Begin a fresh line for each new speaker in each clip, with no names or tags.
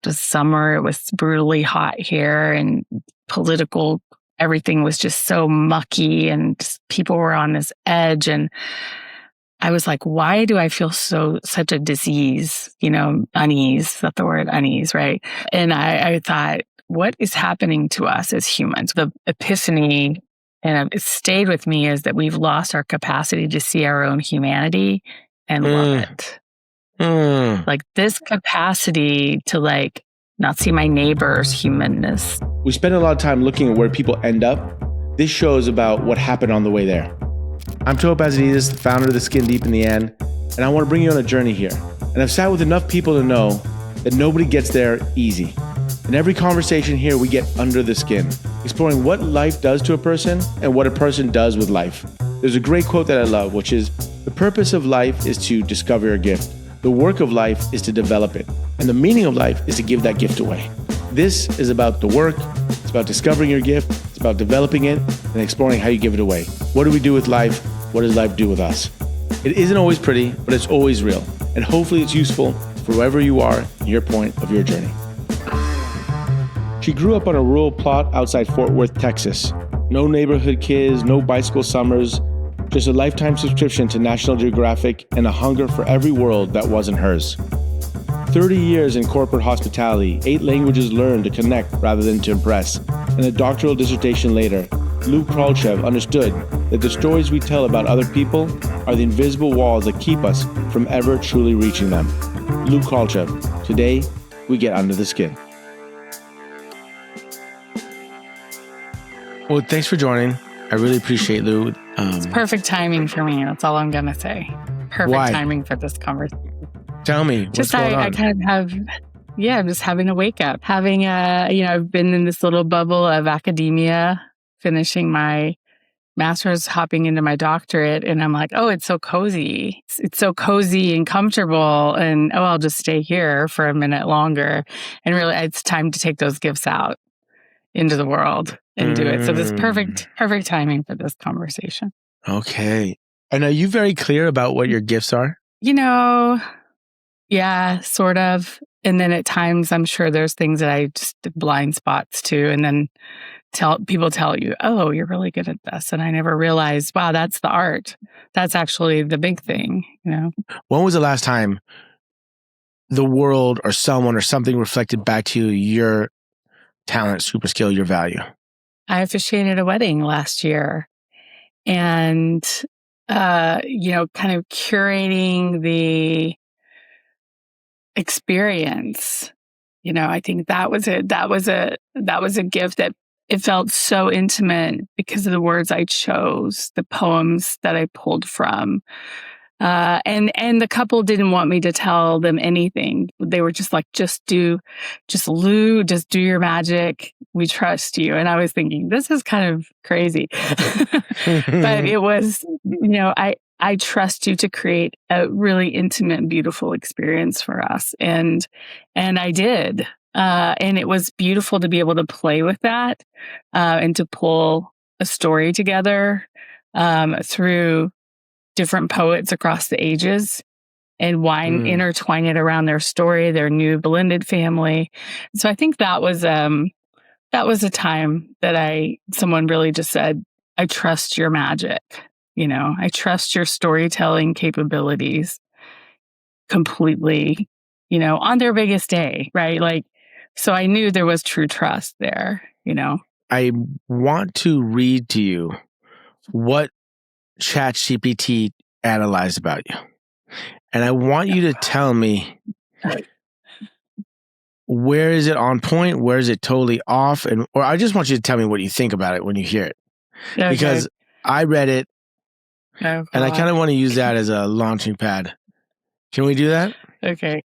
was summer. It was brutally hot here, and everything was just so mucky, and people were on this edge. And I was like, why do I feel such a disease, unease? Is that the word, unease, right? And I thought, what is happening to us as humans? The epiphany, and it stayed with me, is that we've lost our capacity to see our own humanity and love it. Like this capacity to not see my neighbor's humanness.
We spend a lot of time looking at where people end up. This show is about what happened on the way there. I'm Topaz Adizes, the founder of The Skin Deep in the End, and I want to bring you on a journey here. And I've sat with enough people to know that nobody gets there easy. In every conversation here, we get under the skin, exploring what life does to a person and what a person does with life. There's a great quote that I love, which is, the purpose of life is to discover your gift. The work of life is to develop it. And the meaning of life is to give that gift away. This is about the work. It's about discovering your gift. It's about developing it and exploring how you give it away. What do we do with life? What does life do with us? It isn't always pretty, but it's always real. And hopefully it's useful for wherever you are in your point of your journey. She grew up on a rural plot outside Fort Worth, Texas. No neighborhood kids, no bicycle summers, just a lifetime subscription to National Geographic and a hunger for every world that wasn't hers. 30 years in corporate hospitality, 8 languages learned to connect rather than to impress, and a doctoral dissertation later, Lue Kraltchev understood that the stories we tell about other people are the invisible walls that keep us from ever truly reaching them. Lue Kraltchev. Today, we get under the skin. Well, thanks for joining. I really appreciate Lue.
It's perfect timing for me. That's all I'm going to say. Perfect timing for this conversation.
Tell me, what's going on?
I kind of have, I'm just having a wake up. I've been in this little bubble of academia, finishing my master's, hopping into my doctorate, and I'm like, oh, it's so cozy. It's so cozy and comfortable, and I'll just stay here for a minute longer. And really, it's time to take those gifts out into the world and do it. So this perfect timing for this conversation.
Okay. And are you very clear about what your gifts are?
Yeah, sort of. And then at times, I'm sure there's things that I just blind spots to, and then people tell you, oh, you're really good at this. And I never realized, wow, that's the art. That's actually the big thing,
When was the last time the world or someone or something reflected back to you your talent, super skill, your value?
I officiated a wedding last year, and, kind of curating the experience. I think that was a gift that it felt so intimate because of the words I chose, the poems that I pulled from. And the couple didn't want me to tell them anything. They were just like, Lou, just do your magic. We trust you. And I was thinking, this is kind of crazy. But it was, I trust you to create a really intimate, beautiful experience for us. And I did. And it was beautiful to be able to play with that, and to pull a story together, through different poets across the ages, and intertwine it around their story, their new blended family. So I think that was a time that someone really just said, I trust your magic. I trust your storytelling capabilities completely, on their biggest day, right? So I knew there was true trust there,
I want to read to you what ChatGPT analyzed about you. And I want you to tell me, where is it on point? Where is it totally off? Or I just want you to tell me what you think about it when you hear it. Okay. Because I read it, and I kind of want to use that as a launching pad. Can we do that?
Okay.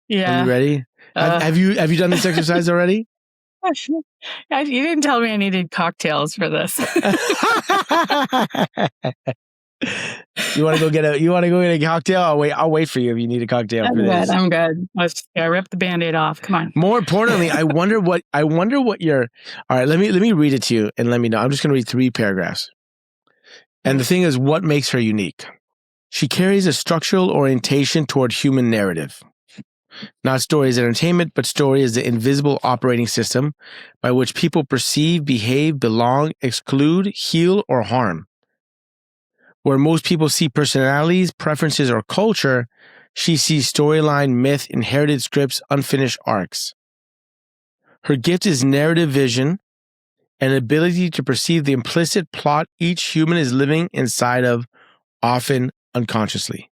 Yeah.
Are you ready? Have you done this exercise already?
You didn't tell me I needed cocktails for this.
You want to go get a cocktail? I'll wait for you if you need a cocktail for this.
I'm good. Let's rip the Band-Aid off. Come on.
More importantly, I wonder what your. All right, let me read it to you and let me know. I'm just going to read 3 paragraphs. And the thing is, what makes her unique? She carries a structural orientation toward human narrative. Not story as entertainment, but story as the invisible operating system by which people perceive, behave, belong, exclude, heal, or harm. Where most people see personalities, preferences, or culture, she sees storyline, myth, inherited scripts, unfinished arcs. Her gift is narrative vision, an ability to perceive the implicit plot each human is living inside of, often unconsciously.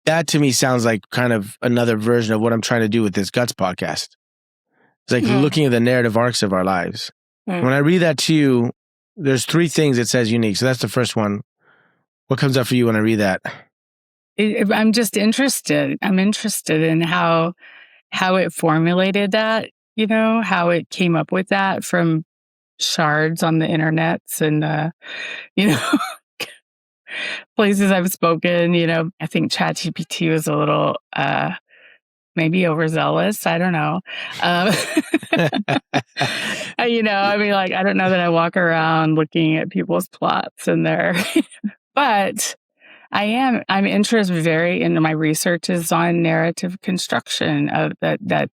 That to me sounds like kind of another version of what I'm trying to do with this Guts podcast. It's like looking at the narrative arcs of our lives. When I read that to you, there's 3 things it says unique. So that's the first one. What comes up for you when I read that?
I'm just interested. I'm interested in how it formulated that, how it came up with that from shards on the internets and, places I've spoken. I think ChatGPT was a little, maybe overzealous. I don't know. I don't know that I walk around looking at people's plots in there, but I'm interested very into my research is on narrative construction of that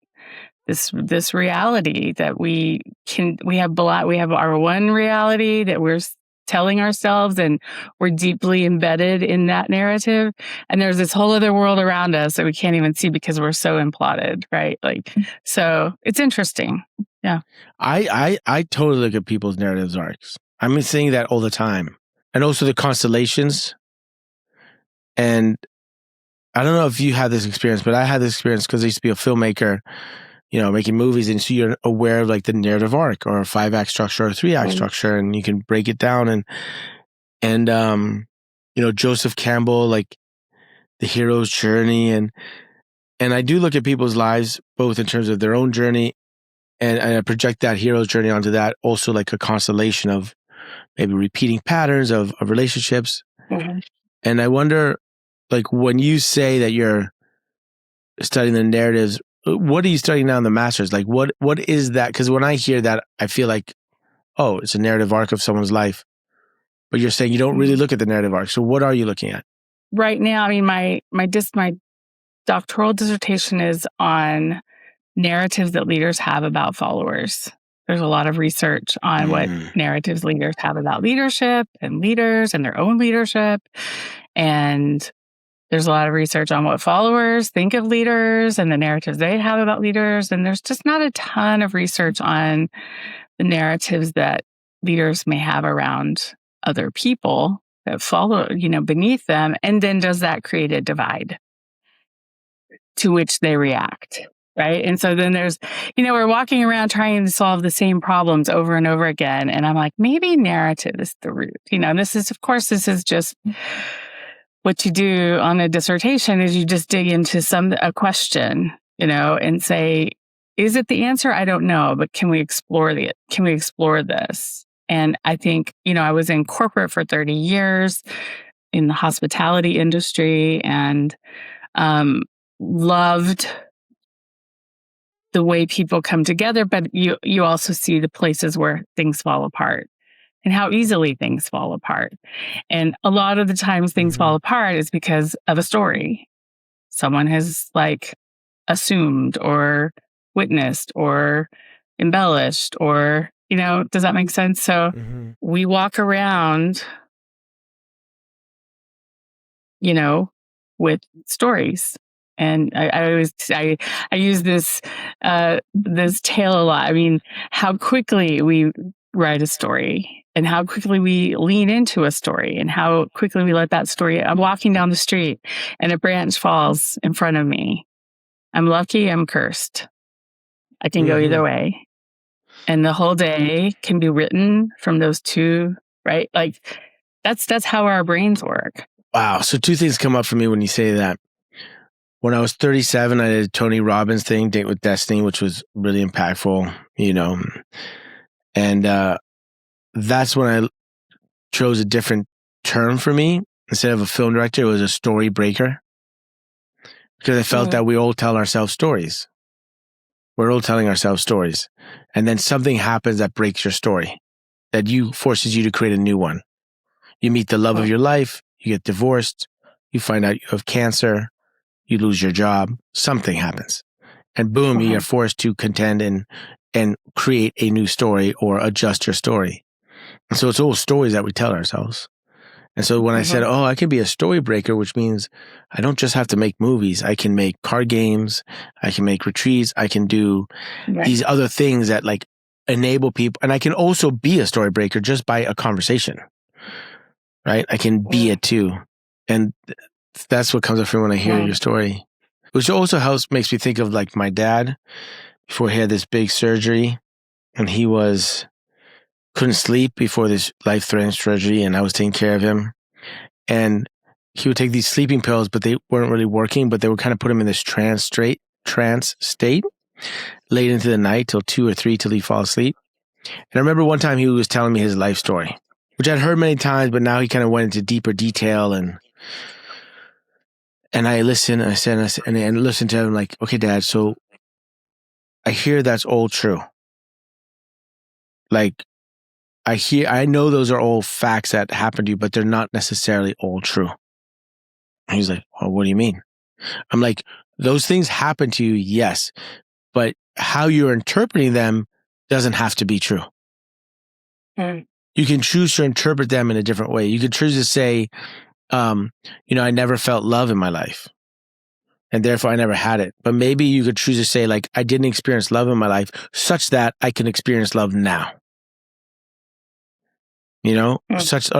this reality that we have our one reality that we're telling ourselves, and we're deeply embedded in that narrative. And there's this whole other world around us that we can't even see because we're so imploded, right? So it's interesting. Yeah.
I totally look at people's narratives arcs. I'm seeing that all the time. And also the constellations. And I don't know if you had this experience, but I had this experience because I used to be a filmmaker, making movies. And so you're aware of like the narrative arc or a 5-act structure or a 3-act structure, and you can break it down. And Joseph Campbell, like the hero's journey. And I do look at people's lives, both in terms of their own journey, and I project that hero's journey onto that, also like a constellation of maybe repeating patterns of relationships.
Mm-hmm.
And I wonder, like, when you say that you're studying the narratives, what are you studying now in the master's? Like, what is that? Because when I hear that, I feel like, oh, it's a narrative arc of someone's life. But you're saying you don't really look at the narrative arc. So what are you looking at?
Right now, my doctoral dissertation is on narratives that leaders have about followers. There's a lot of research on what narratives leaders have about leadership and leaders and their own leadership. And there's a lot of research on what followers think of leaders and the narratives they have about leaders. And there's just not a ton of research on the narratives that leaders may have around other people that follow, beneath them. And then does that create a divide to which they react? Right. And so then there's, we're walking around trying to solve the same problems over and over again. And I'm like, maybe narrative is the root. This is just what you do on a dissertation is you just dig into a question, and say, is it the answer? I don't know, but can we explore this? And I think, I was in corporate for 30 years in the hospitality industry and loved the way people come together, but you also see the places where things fall apart and how easily things fall apart. And a lot of the times things fall apart is because of a story. Someone has assumed or witnessed or embellished or, does that make sense? So we walk around, with stories. And I use this tale a lot. I mean, how quickly we write a story and how quickly we lean into a story and how quickly we let that story. I'm walking down the street and a branch falls in front of me. I'm lucky, I'm cursed. I can go either way. And the whole day can be written from those two, right? That's how our brains work.
Wow. So 2 things come up for me when you say that. When I was 37, I did a Tony Robbins thing, Date with Destiny, which was really impactful, and that's when I chose a different term for me. Instead of a film director, it was a story breaker, because I felt that we all tell ourselves stories. We're all telling ourselves stories, and then something happens that breaks your story, that forces you to create a new one. You meet the love of your life, you get divorced, you find out you have cancer, you lose your job, something happens. and boom, you're forced to contend and create a new story or adjust your story. And so it's all stories that we tell ourselves. And so when I said, oh, I can be a story breaker, which means I don't just have to make movies. I can make card games. I can make retreats. I can do these other things that like enable people. And I can also be a story breaker just by a conversation, right? I can be it too. And that's what comes up for me when I hear your story, which also makes me think of like my dad before he had this big surgery, and he couldn't sleep before this life-threatening surgery, and I was taking care of him. And he would take these sleeping pills, but they weren't really working, but they would kind of put him in this trance state late into the night till 2 or 3 till he fall asleep. And I remember one time he was telling me his life story, which I'd heard many times, but now he kind of went into deeper detail, and I listened, and listened to him like, okay, Dad, so I hear that's all true. Like, I know those are all facts that happened to you, but they're not necessarily all true. And he's like, well, what do you mean? I'm like, those things happen to you, yes, but how you're interpreting them doesn't have to be true. You can choose to interpret them in a different way. You could choose to say, I never felt love in my life, and therefore I never had it. But maybe you could choose to say, like, I didn't experience love in my life such that I can experience love now. Or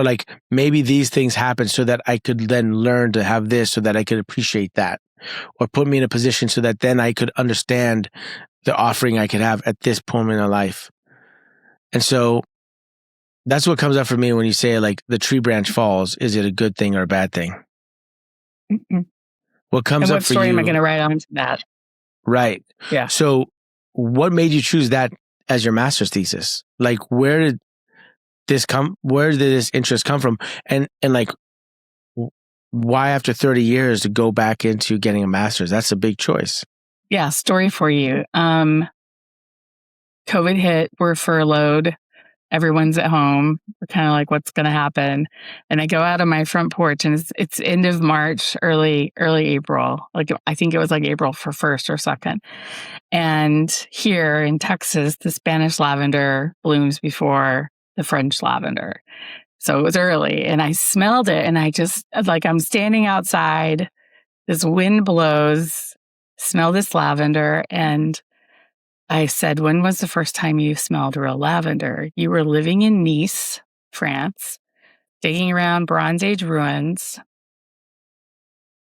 like maybe these things happen so that I could then learn to have this so that I could appreciate that, or put me in a position so that then I could understand the offering I could have at this point in my life. And so that's what comes up for me when you say like the tree branch falls. Is it a good thing or a bad thing? What comes up for you?
What story am I going to write on to that?
Right.
Yeah.
So what made you choose that as your master's thesis? Like, where did this interest come from? And like, why after 30 years to go back into getting a master's? That's a big choice.
Yeah. Story for you. COVID hit, we're furloughed. Everyone's at home. We're kind of like, what's going to happen? And I go out on my front porch, and it's end of March, early April. Like, I think it was like April 1st or 2nd. And here in Texas, the Spanish lavender blooms before the French lavender. So it was early, and I smelled it, and I just, like, I'm standing outside, this wind blows, smell this lavender, and I said, when was the first time you smelled real lavender? You were living in Nice, France, digging around Bronze Age ruins.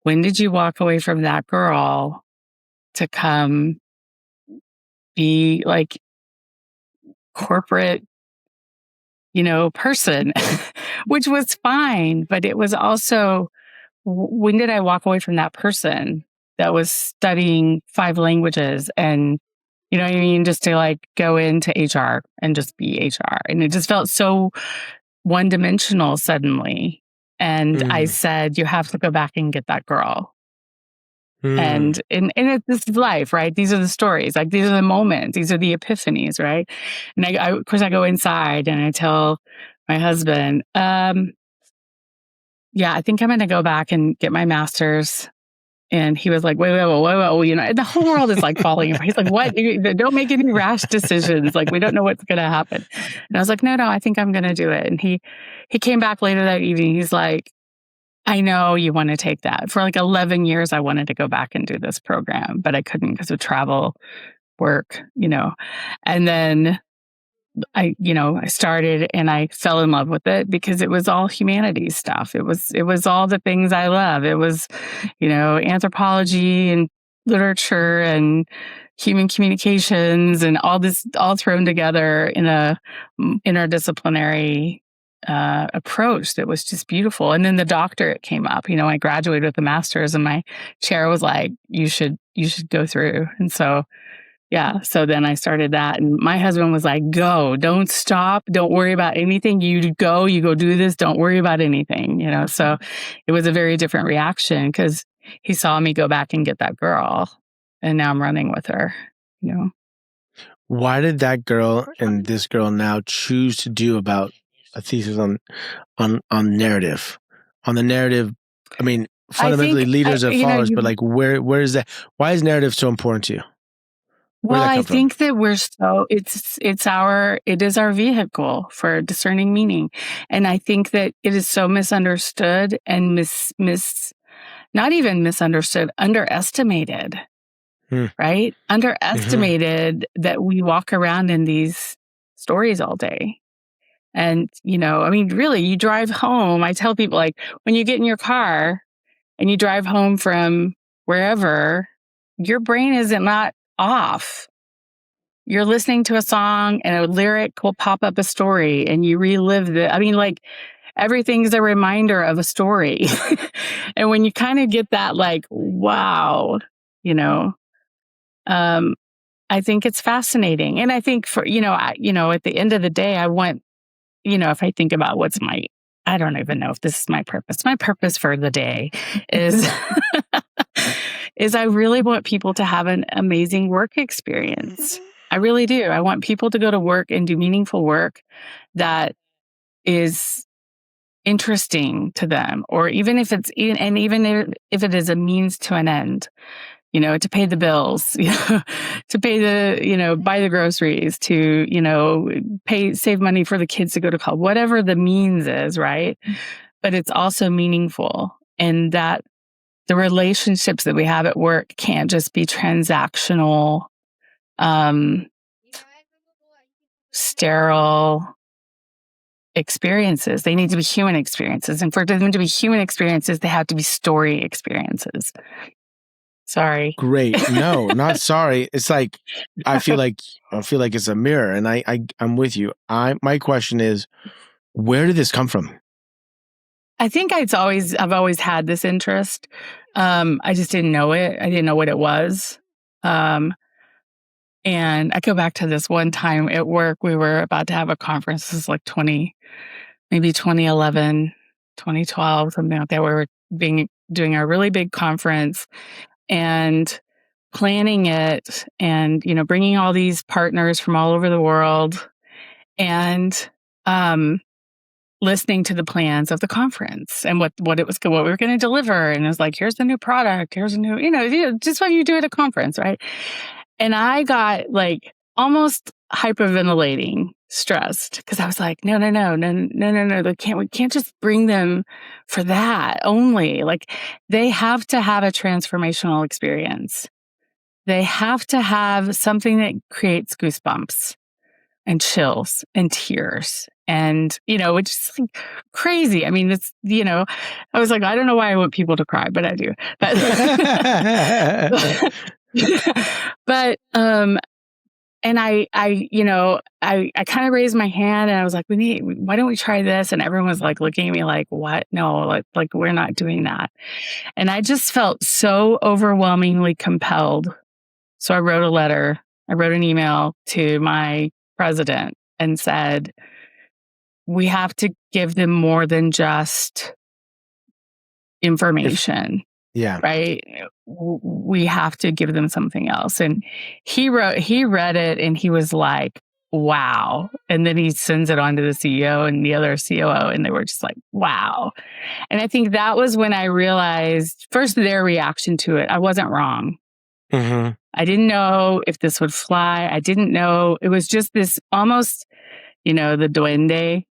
When did you walk away from that girl to come be like corporate, person, which was fine. But it was also, when did I walk away from that person that was studying 5 languages and, you know what I mean, just to like go into HR and just be HR. And it just felt so one-dimensional suddenly. And I said, you have to go back and get that girl. And this is life, right? These are the stories. Like, these are the moments. These are the epiphanies, right? And I of course, I go inside and I tell my husband, yeah, I think I'm going to go back and get my master's. And he was like, wait, the whole world is like falling apart. He's like, what? Don't make any rash decisions. Like, we don't know what's going to happen. And I was like, no, I think I'm going to do it. And he came back later that evening. He's like, I know you want to take that. For like 11 years, I wanted to go back and do this program, but I couldn't because of travel, work, And then I started and I fell in love with it because it was all humanities stuff. It was all the things I love. It was, anthropology and literature and human communications and all this all thrown together in a interdisciplinary approach that was just beautiful. And then the doctorate came up. I graduated with a master's, and my chair was like, you should go through. And so, yeah. So then I started that, and my husband was like, go, don't stop. Don't worry about anything. You go do this. Don't worry about anything, So it was a very different reaction because he saw me go back and get that girl, and now I'm running with her,
Why did that girl and this girl now choose to do about a thesis on narrative? On the narrative, I mean, fundamentally leaders are followers, but like where is that? Why is narrative so important to you?
Well,
that
I
come from?
think that it is our vehicle for discerning meaning. And I think that it is so misunderstood and not even misunderstood, underestimated, right? Underestimated that we walk around in these stories all day. And, I mean, really, you drive home. I tell people, like, when you get in your car and you drive home from wherever, your brain isn't not off. You're listening to a song and a lyric will pop up a story and you relive everything's a reminder of a story. And when you kind of get that, like, wow, I think it's fascinating. And I think at the end of the day, I want, if I think about I don't even know if this is my purpose. My purpose for the day is, is I really want people to have an amazing work experience. I really do. I want people to go to work and do meaningful work that is interesting to them, or even if it's a means to an end, to pay the bills, to pay buy the groceries, to, save money for the kids to go to college, whatever the means is, right? But it's also meaningful, and that the relationships that we have at work can't just be transactional, sterile experiences. They need to be human experiences. And for them to be human experiences, they have to be story experiences. Sorry.
Great. No, not sorry. It's like, I feel like it's a mirror, and I'm with you. My question is, where did this come from?
I think I've always had this interest. I just didn't know it. I didn't know what it was. And I go back to this one time at work. We were about to have a conference. This is like 2011, 2012, something like that. We were doing a really big conference and planning it, and bringing all these partners from all over the world, and listening to the plans of the conference and what we were going to deliver. And it was like, here's the new product, here's a new, just what you do at a conference, right? And I got like almost hyperventilating, stressed, because I was like, no. We can't just bring them for that only. Like, they have to have a transformational experience. They have to have something that creates goosebumps and chills and tears, and which is like crazy. I mean, it's I was like, I don't know why I want people to cry, but I do. But and I kind of raised my hand, and I was like, why don't we try this? And everyone was like looking at me like, what? No, like we're not doing that. And I just felt so overwhelmingly compelled. So I wrote an email to my president and said, we have to give them more than just information.
Yeah.
Right. We have to give them something else. And he read it, and he was like, wow. And then he sends it on to the CEO and the other COO, and they were just like, wow. And I think that was when I realized, first, their reaction to it. I wasn't wrong.
Mm-hmm.
I didn't know if this would fly. I didn't know. It was just this almost, the duende.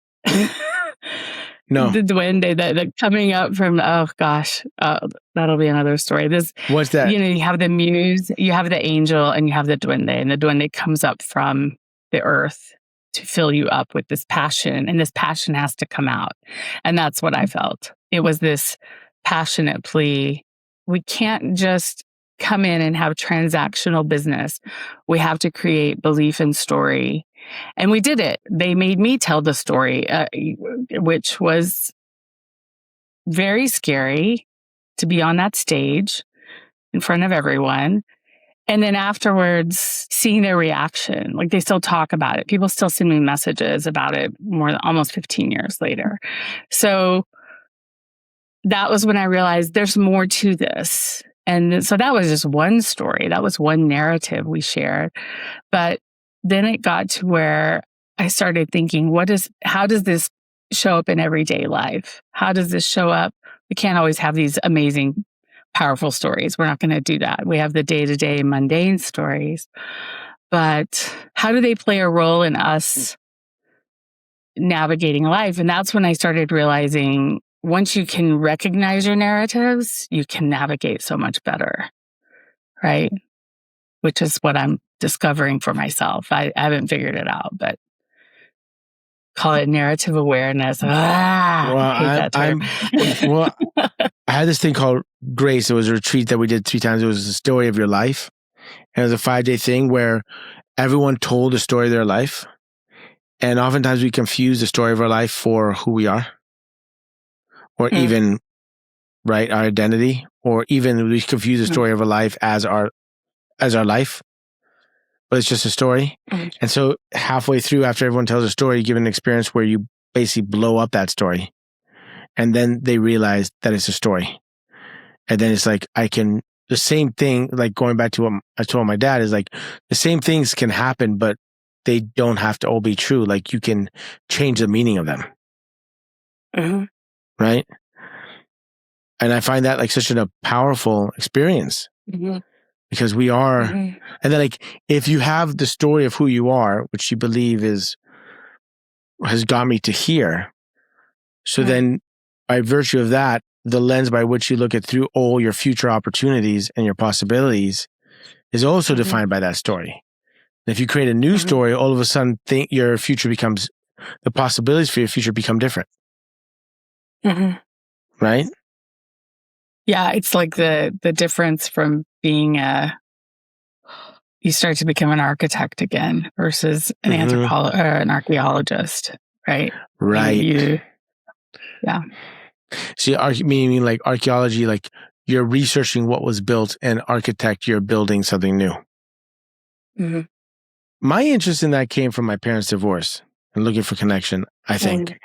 No.
The duende that coming up from, oh gosh, that'll be another story.
What's that?
You have the muse, you have the angel, and you have the duende. And the duende comes up from the earth to fill you up with this passion. And this passion has to come out. And that's what I felt. It was this passionate plea. We can't just come in and have transactional business. We have to create belief and story. And we did it. They made me tell the story, which was very scary, to be on that stage in front of everyone. And then afterwards, seeing their reaction, like they still talk about it. People still send me messages about it almost 15 years later. So that was when I realized there's more to this. And so that was just one story. That was one narrative we shared. But then it got to where I started thinking, how does this show up in everyday life? How does this show up? We can't always have these amazing, powerful stories. We're not going to do that. We have the day-to-day mundane stories. but how do they play a role in us navigating life? And that's when I started realizing once you can recognize your narratives, you can navigate so much better, right? Which is what I'm discovering for myself. I haven't figured it out, but call it narrative awareness. I
had this thing called Grace. It was a retreat that we did 3 times. It was the story of your life. And it was a 5-day thing where everyone told the story of their life. And oftentimes we confuse the story of our life for who we are, or even, right, our identity, or even we confuse the story of our life as our life, but it's just a story. And so halfway through, after everyone tells a story, you give an experience where you basically blow up that story. And then they realize that it's a story. And then it's like, the same thing, like going back to what I told my dad, is like the same things can happen, but they don't have to all be true. Like you can change the meaning of them. Right? And I find that like such a powerful experience because we are, and then like, if you have the story of who you are, which you believe has got me to here. So then by virtue of that, the lens by which you look at through all your future opportunities and your possibilities is also defined by that story. And if you create a new story, all of a sudden your future becomes, the possibilities for your future become different. Right?
Yeah, it's like the difference from being you start to become an architect again versus an anthropologist or an archaeologist, right?
Right.
Yeah.
See, meaning like archaeology, like you're researching what was built, and architect, you're building something new. My interest in that came from my parents' divorce and looking for connection, I think.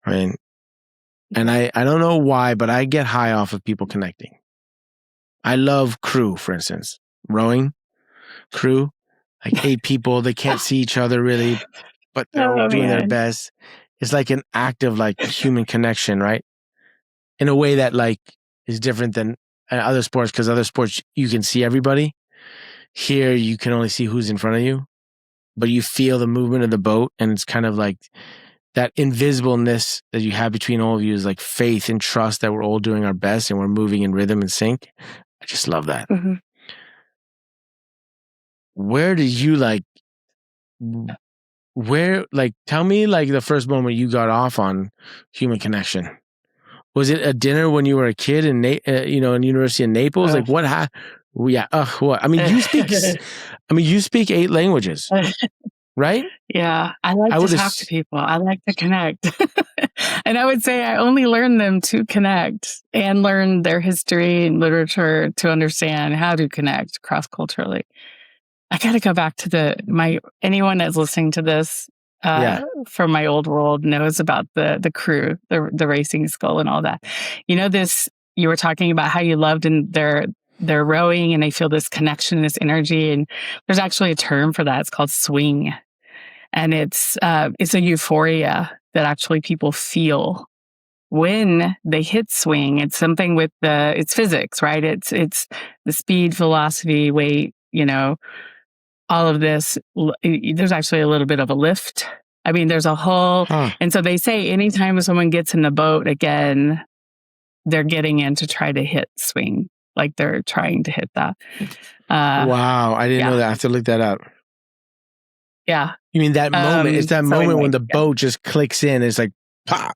I mean, and I don't know why, but I get high off of people connecting. I love crew, for instance, rowing crew, like 8 people, they can't see each other really, but they're all doing their best. It's like an act of like human connection, right? In a way that like is different than other sports, because other sports you can see everybody. Here you can only see who's in front of you, but you feel the movement of the boat, and it's kind of like that invisibleness that you have between all of you is like faith and trust that we're all doing our best and we're moving in rhythm and sync. I just love that. Where do you tell me like the first moment you got off on human connection? Was it a dinner when you were a kid in University of Naples? Like what? What? I mean, you speak 8 languages, right?
Yeah, I like to talk to people. I like to connect. And I would say I only learn them to connect and learn their history and literature to understand how to connect cross-culturally. I got to go back to anyone that's listening to this from my old world knows about the crew, the racing skull and all that. You know, you were talking about how you loved and they're rowing and they feel this connection, this energy. And there's actually a term for that. It's called swing. And it's a euphoria that actually people feel when they hit swing. It's something with it's physics, right? It's the speed, velocity, weight, all of this. There's actually a little bit of a lift. I mean, there's a whole, and so they say anytime someone gets in the boat again, they're getting in to try to hit swing. Like they're trying to hit that.
Wow. I didn't know that. I have to look that up.
Yeah.
You mean that moment? It's that moment when the boat just clicks in. It's like, pop.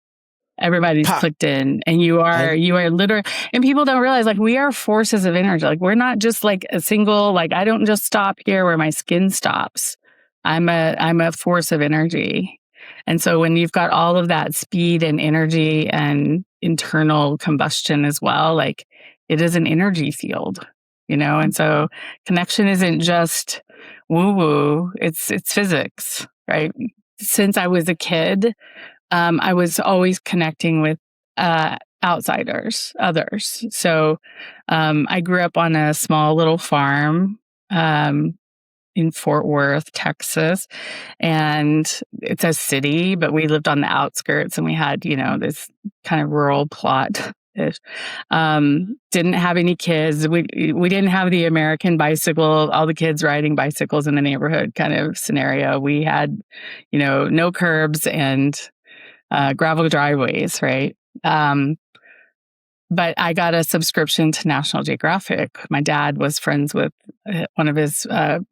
Everybody's clicked in, and you are literally, and people don't realize like we are forces of energy. Like we're not just like a single, like I don't just stop here where my skin stops. I'm a force of energy. And so when you've got all of that speed and energy and internal combustion as well, like it is an energy field, and so connection isn't just woo woo. It's physics, right? Since I was a kid, I was always connecting with outsiders, others. So I grew up on a small little farm in Fort Worth, Texas. And it's a city, but we lived on the outskirts and we had, this kind of rural plot Didn't have any kids. We didn't have the American bicycle, all the kids riding bicycles in the neighborhood kind of scenario. We had, no curbs and gravel driveways, right? But I got a subscription to National Geographic. My dad was friends with one of his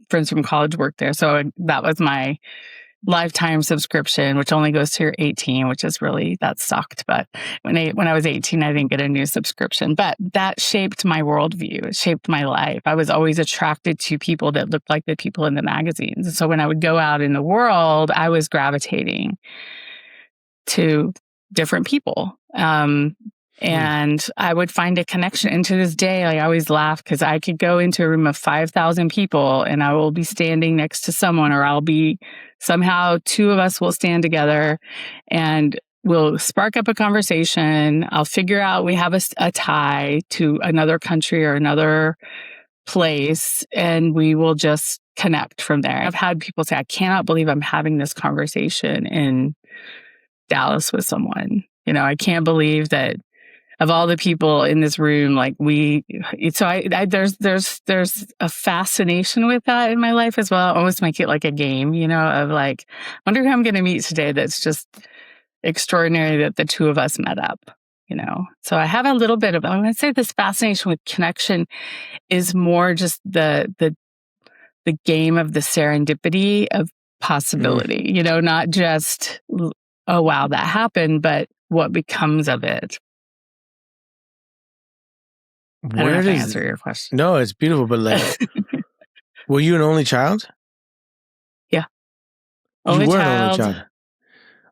friends from college worked there. So that was my lifetime subscription, which only goes to your 18, which is really, that sucked. But when I was 18, I didn't get a new subscription. But that shaped my worldview. It shaped my life. I was always attracted to people that looked like the people in the magazines. And so when I would go out in the world, I was gravitating to different people. And I would find a connection. And to this day, I always laugh because I could go into a room of 5,000 people and I will be standing next to someone, or somehow two of us will stand together and we'll spark up a conversation. I'll figure out we have a tie to another country or another place, and we will just connect from there. I've had people say, I cannot believe I'm having this conversation in Dallas with someone. I can't believe that of all the people in this room, there's a fascination with that in my life as well. I almost make it like a game, of like, wonder who I'm going to meet today. That's just extraordinary that the two of us met up, So I have a little bit of, I want to say this fascination with connection is more just the game of the serendipity of possibility, not just, oh, wow, that happened, but what becomes of it. I don't know if I answer your question.
No, it's beautiful, but were you an only child?
Yeah.
You were an only child.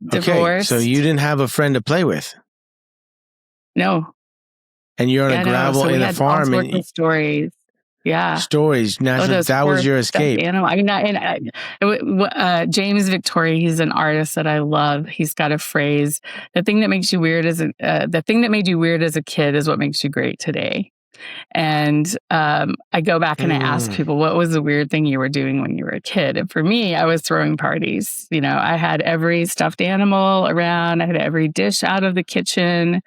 Divorced.
Okay, so you didn't have a friend to play with.
No.
And you're on a gravel in a farm.
All sorts of stories. Yeah.
Stories. That was your escape.
James Victoria, he's an artist that I love. He's got a phrase: the thing that makes you weird the thing that made you weird as a kid is what makes you great today. And I go back and I ask people, what was the weird thing you were doing when you were a kid? And for me, I was throwing parties. I had every stuffed animal around. I had every dish out of the kitchen.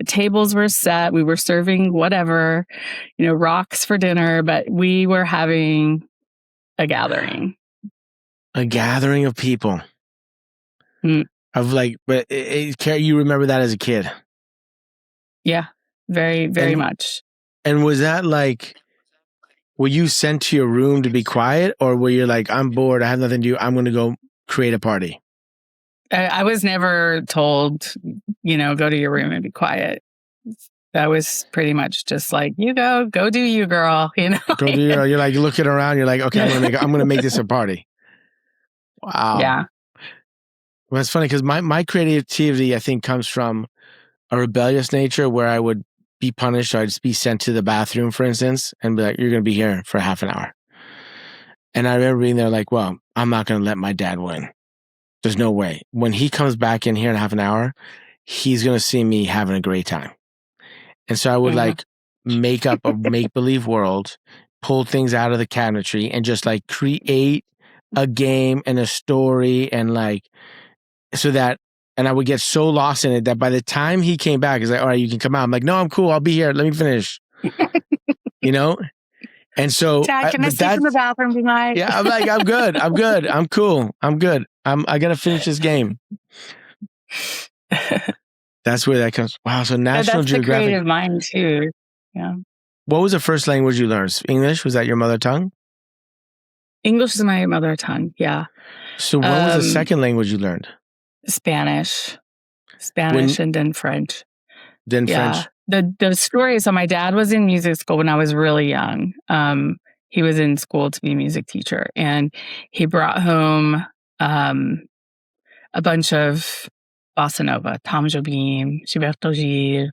The tables were set. We were serving whatever, rocks for dinner, but we were having a gathering.
A gathering of people. But you remember that as a kid?
Yeah, very, very much.
And was that were you sent to your room to be quiet, or were you like, I'm bored, I have nothing to do, I'm going to go create a party?
I was never told, go to your room and be quiet. That was pretty much just like, you go do you, girl.
Go do you, girl. You're like looking around. You're like, okay, I'm going to make this a party. Wow.
Yeah.
Well, it's funny because my creativity, I think, comes from a rebellious nature where I would be punished. I'd just be sent to the bathroom, for instance, and be like, you're going to be here for half an hour. And I remember being there like, well, I'm not going to let my dad win. There's no way. When he comes back in here in half an hour, he's going to see me having a great time. And so I would make up a make-believe world, pull things out of the cabinetry, and just create a game and a story, and and I would get so lost in it that by the time he came back, he's like, all right, you can come out. I'm like, no, I'm cool. I'll be here. Let me finish. And so
Dad, can I sleep in the bathroom tonight?
Yeah, I'm like, I'm good. I'm good. I'm cool. I'm good. I got to finish this game. That's where that comes. Wow. So National Geographic.
That's the creative mind too. Yeah.
What was the first language you learned? English? Was that your mother tongue?
English is my mother tongue. Yeah.
So what was the second language you learned?
Spanish, and then French.
French.
The story is, so my dad was in music school when I was really young. He was in school to be a music teacher, and he brought home a bunch of bossa nova, Tom Jobim, Gilberto Gil,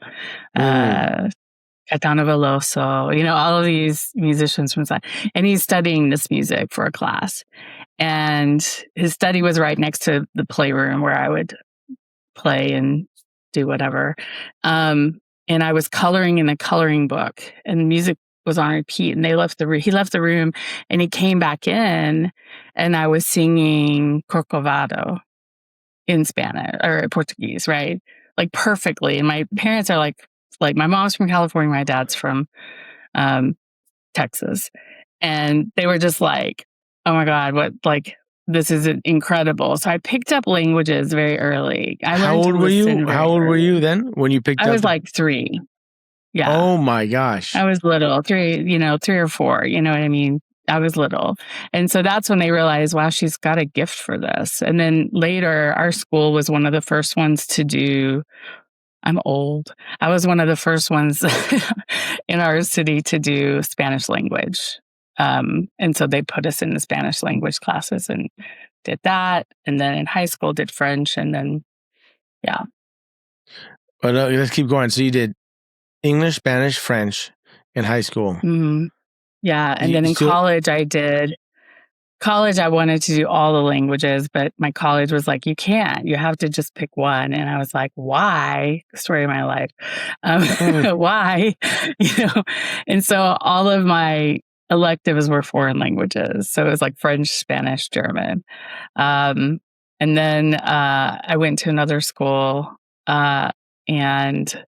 Caetano Veloso, all of these musicians from that. And he's studying this music for a class. And his study was right next to the playroom where I would play and do whatever. And I was coloring in a coloring book, and music was on repeat. And he left the room, and he came back in, and I was singing Corcovado in Spanish or Portuguese, right? Perfectly. And my parents are like my mom's from California, my dad's from Texas. And they were just like, oh my God, this is incredible. So I picked up languages very early.
How old were you? How old were you then when you picked up?
I was like 3. Yeah.
Oh my gosh.
I was little, 3 or 4, you know what I mean? I was little. And so that's when they realized, wow, she's got a gift for this. And then later, our school was one of the first ones to do, I'm old. I was one of the first ones in our city to do Spanish language. And so they put us in the Spanish language classes and did that. And then in high school, did French. And then, yeah.
Well, let's keep going. So you did English, Spanish, French in high school.
Mm-hmm. Yeah. And then in college, I wanted to do all the languages, but my college was like, you can't. You have to just pick one. And I was like, why? Story of my life. Why? And so all of my electives were foreign languages. So it was like French, Spanish, German. And then I went to another school. And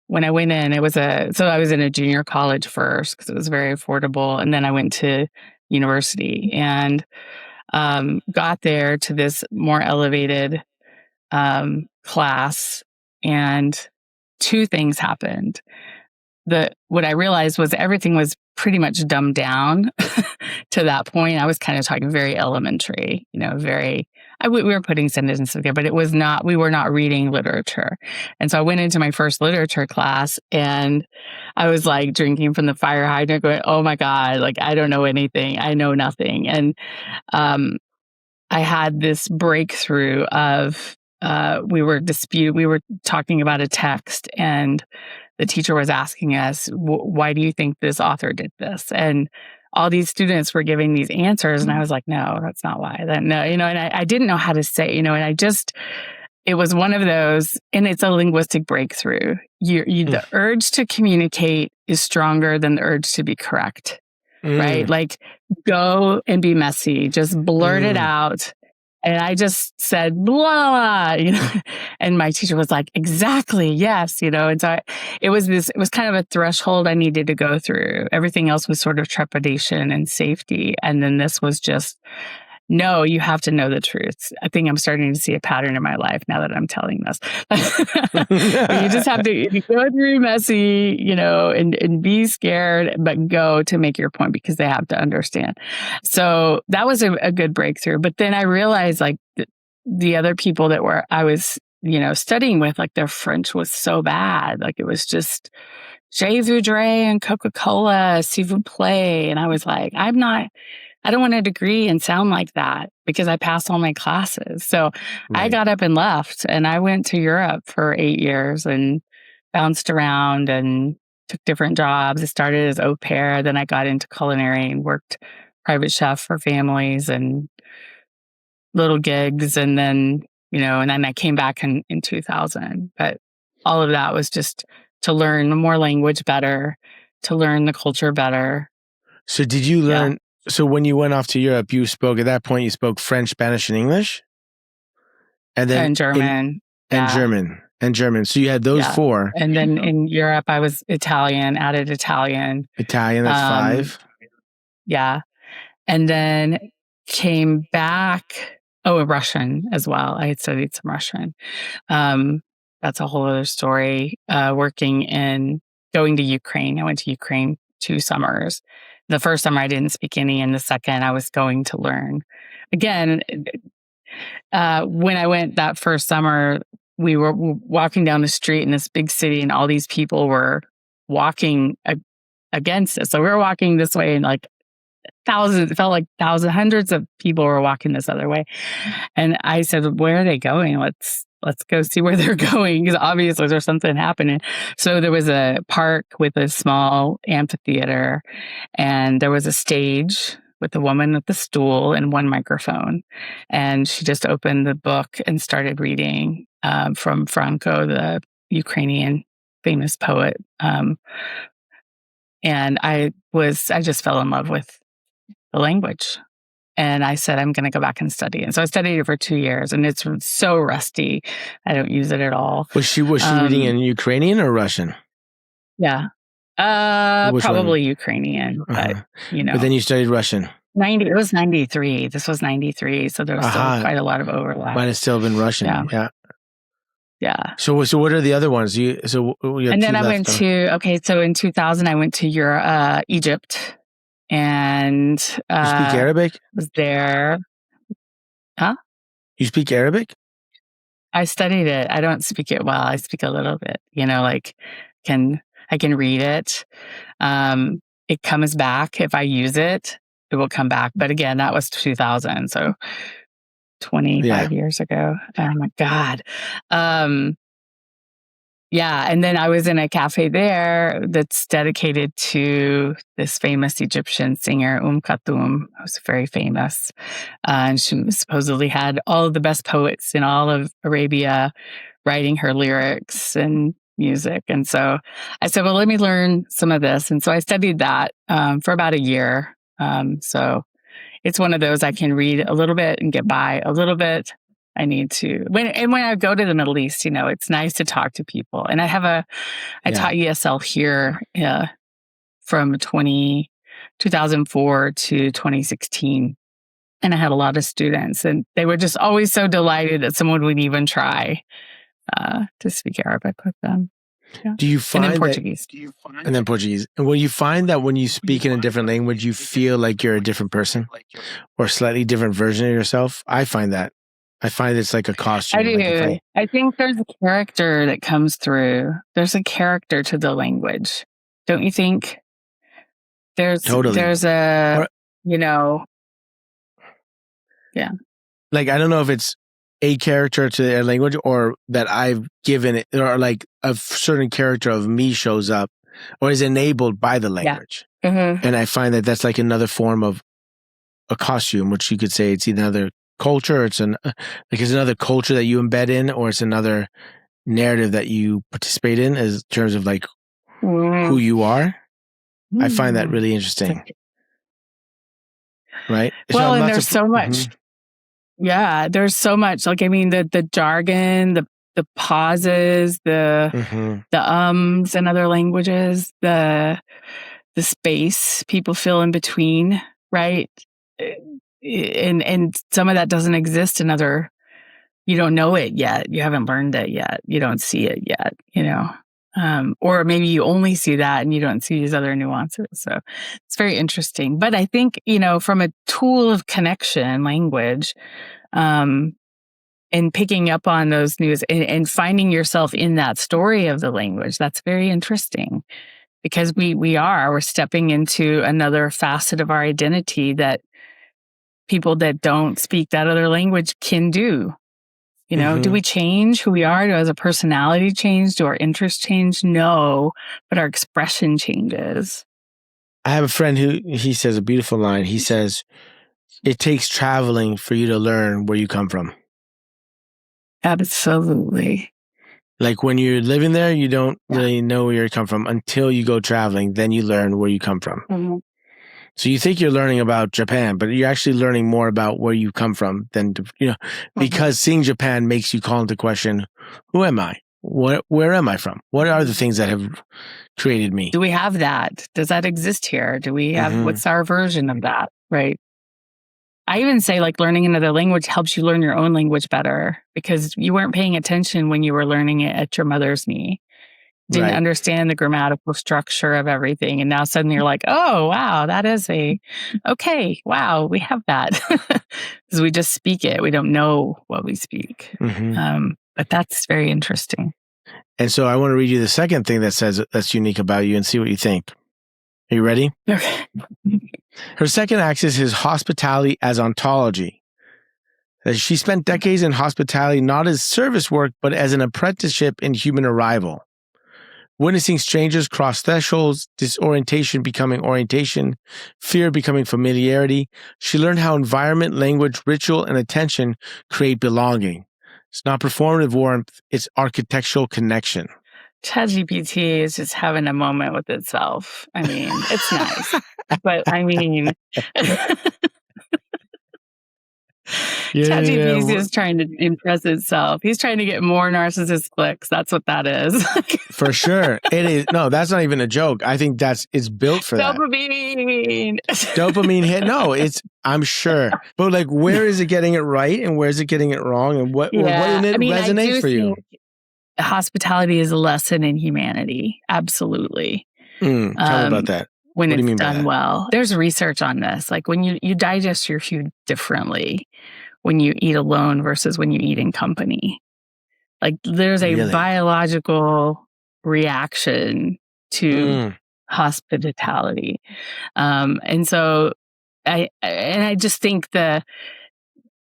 when I went in, I was in a junior college first because it was very affordable. And then I went to university and got there to this more elevated class. And 2 things happened. What I realized was everything was pretty much dumbed down to that point. I was kind of talking very elementary, we were putting sentences together, but we were not reading literature. And so I went into my first literature class and I was like drinking from the fire hydrant going, oh my God, like I don't know anything. I know nothing. And I had this breakthrough of, we were talking about a text and the teacher was asking us, why do you think this author did this? And all these students were giving these answers. And I was like, no, that's not why. And I didn't know how to say, and it was one of those, and it's a linguistic breakthrough. The urge to communicate is stronger than the urge to be correct, right? Like go and be messy, just blurt it out. And I just said, blah, and my teacher was like, exactly, yes, and so it was kind of a threshold I needed to go through. Everything else was sort of trepidation and safety. And then this was just, no, you have to know the truth. I think I'm starting to see a pattern in my life now that I'm telling this. You just have to go through messy, and be scared, but go to make your point because they have to understand. So that was a good breakthrough. But then I realized like the other people that I was, studying with, like their French was so bad. Like it was just Je voudrais and Coca-Cola, s'il vous plaît. And I was like, I don't want a degree and sound like that because I passed all my classes. So I got up and left and I went to Europe for 8 years and bounced around and took different jobs. I started as au pair. Then I got into culinary and worked private chef for families and little gigs. And then, and then I came back in 2000. But all of that was just to learn more language better, to learn the culture better.
So did you learn... Yeah. So when you went off to Europe, you spoke French, Spanish, and English? And then
German.
And German. So you had those 4.
And then in Europe, I was added Italian.
Italian, that's 5.
Yeah. And then came back, Russian as well. I had studied some Russian. That's a whole other story. Going to Ukraine. I went to Ukraine 2 summers. The first summer I didn't speak any, and the second I was going to learn. Again, when I went that first summer, we were walking down the street in this big city and all these people were walking against us. So we were walking this way and like thousands, it felt like hundreds of people were walking this other way. And I said, where are they going? Let's go see where they're going because obviously there's something happening. So there was a park with a small amphitheater and there was a stage with a woman at the stool and one microphone. And she just opened the book and started reading from Franco, the Ukrainian famous poet. And I just fell in love with the language. And I said, I'm going to go back and study. And so I studied it for 2 years and it's so rusty. I don't use it at all.
Was she reading in Ukrainian or Russian?
Yeah.
Which
Probably
one?
Ukrainian, but
But then you studied Russian.
It was 93. This was 93. So there was still quite a lot of overlap.
Might have still been Russian. Yeah.
Yeah.
So what are the other ones? You
and then I went to, so in 2000, I went to Egypt, and
you speak Arabic?
Was there. Huh?
You speak Arabic?
I studied it. I don't speak it well. I speak a little bit, I can read it. It comes back. If I use it, it will come back. But again, that was 2000. So 25 years ago. Oh my God. And then I was in a cafe there that's dedicated to this famous Egyptian singer, Kulthum, who's very famous. And she supposedly had all of the best poets in all of Arabia writing her lyrics and music. And so I said, well, let me learn some of this. And so I studied that for about a year. So it's one of those I can read a little bit and get by a little bit. I need to, when I go to the Middle East, it's nice to talk to people. And I taught ESL here from 2004 to 2016. And I had a lot of students, and they were just always so delighted that someone would even try to speak Arabic with them. Yeah.
Do you find
and then Portuguese?
And then Portuguese. And will you find that when you speak in a different language, you feel like you're a different person or a slightly different version of yourself? I find it's like a costume.
I do. I think there's a character that comes through. There's a character to the language. Don't you think?
Totally.
There's a, yeah.
Like, I don't know if it's a character to their language or that I've given it, or like a certain character of me shows up or is enabled by the language.
Yeah. Mm-hmm.
And I find that that's like another form of a costume, which you could say it's either another culture, it's another culture that you embed in, or it's another narrative that you participate in as terms of like who you are. I find that really interesting. Right?
Well, and there's so much. Yeah, there's so much. Like, I mean, the jargon, the pauses, the ums in other languages, the space people fill in between, right? And some of that doesn't exist in other. You don't know it yet. You haven't learned it yet. You don't see it yet. Or maybe you only see that and you don't see these other nuances. So it's very interesting. But I think, from a tool of connection, language, and picking up on those news and finding yourself in that story of the language, that's very interesting, because we're stepping into another facet of our identity that people that don't speak that other language can do. Do we change who we are? Does our personality change? Do our interests change? No, but our expression changes.
I have a friend he says a beautiful line. He says, it takes traveling for you to learn where you come from.
Absolutely.
Like, when you're living there, you don't really know where you come from until you go traveling. Then you learn where you come from. Mm-hmm. So you think you're learning about Japan, but you're actually learning more about where you come from than, because seeing Japan makes you call into question, who am I? Where am I from? What are the things that have created me?
Do we have that? Does that exist here? Do we have, what's our version of that? Right. I even say, like, learning another language helps you learn your own language better, because you weren't paying attention when you were learning it at your mother's knee. Didn't understand the grammatical structure of everything. And now suddenly you're like, oh, wow, that is okay, wow, we have that. Because we just speak it. We don't know what we speak. But that's very interesting.
And so I want to read you the second thing that says that's unique about you and see what you think. Are you ready?
Okay.
Her second axis is hospitality as ontology. She spent decades in hospitality, not as service work, but as an apprenticeship in human arrival. Witnessing strangers cross thresholds, disorientation becoming orientation, fear becoming familiarity, she learned how environment, language, ritual, and attention create belonging. It's not performative warmth, it's architectural connection.
ChatGPT is just having a moment with itself. I mean, it's nice. But I mean... ChatGPT is
Yeah.
just trying to impress itself. He's trying to get more narcissist clicks. That's what that is.
For sure. It is. No, that's not even a joke. I think it's built for that.
Dopamine.
Dopamine hit. No, I'm sure. But like, where is it getting it right and where is it getting it wrong? And what in it resonates for you?
Hospitality is a lesson in humanity. Absolutely.
Tell me about that.
When it's done well. There's research on this. Like when you digest your food differently when you eat alone versus when you eat in company. Like there's a biological reaction to hospitality. And so I just think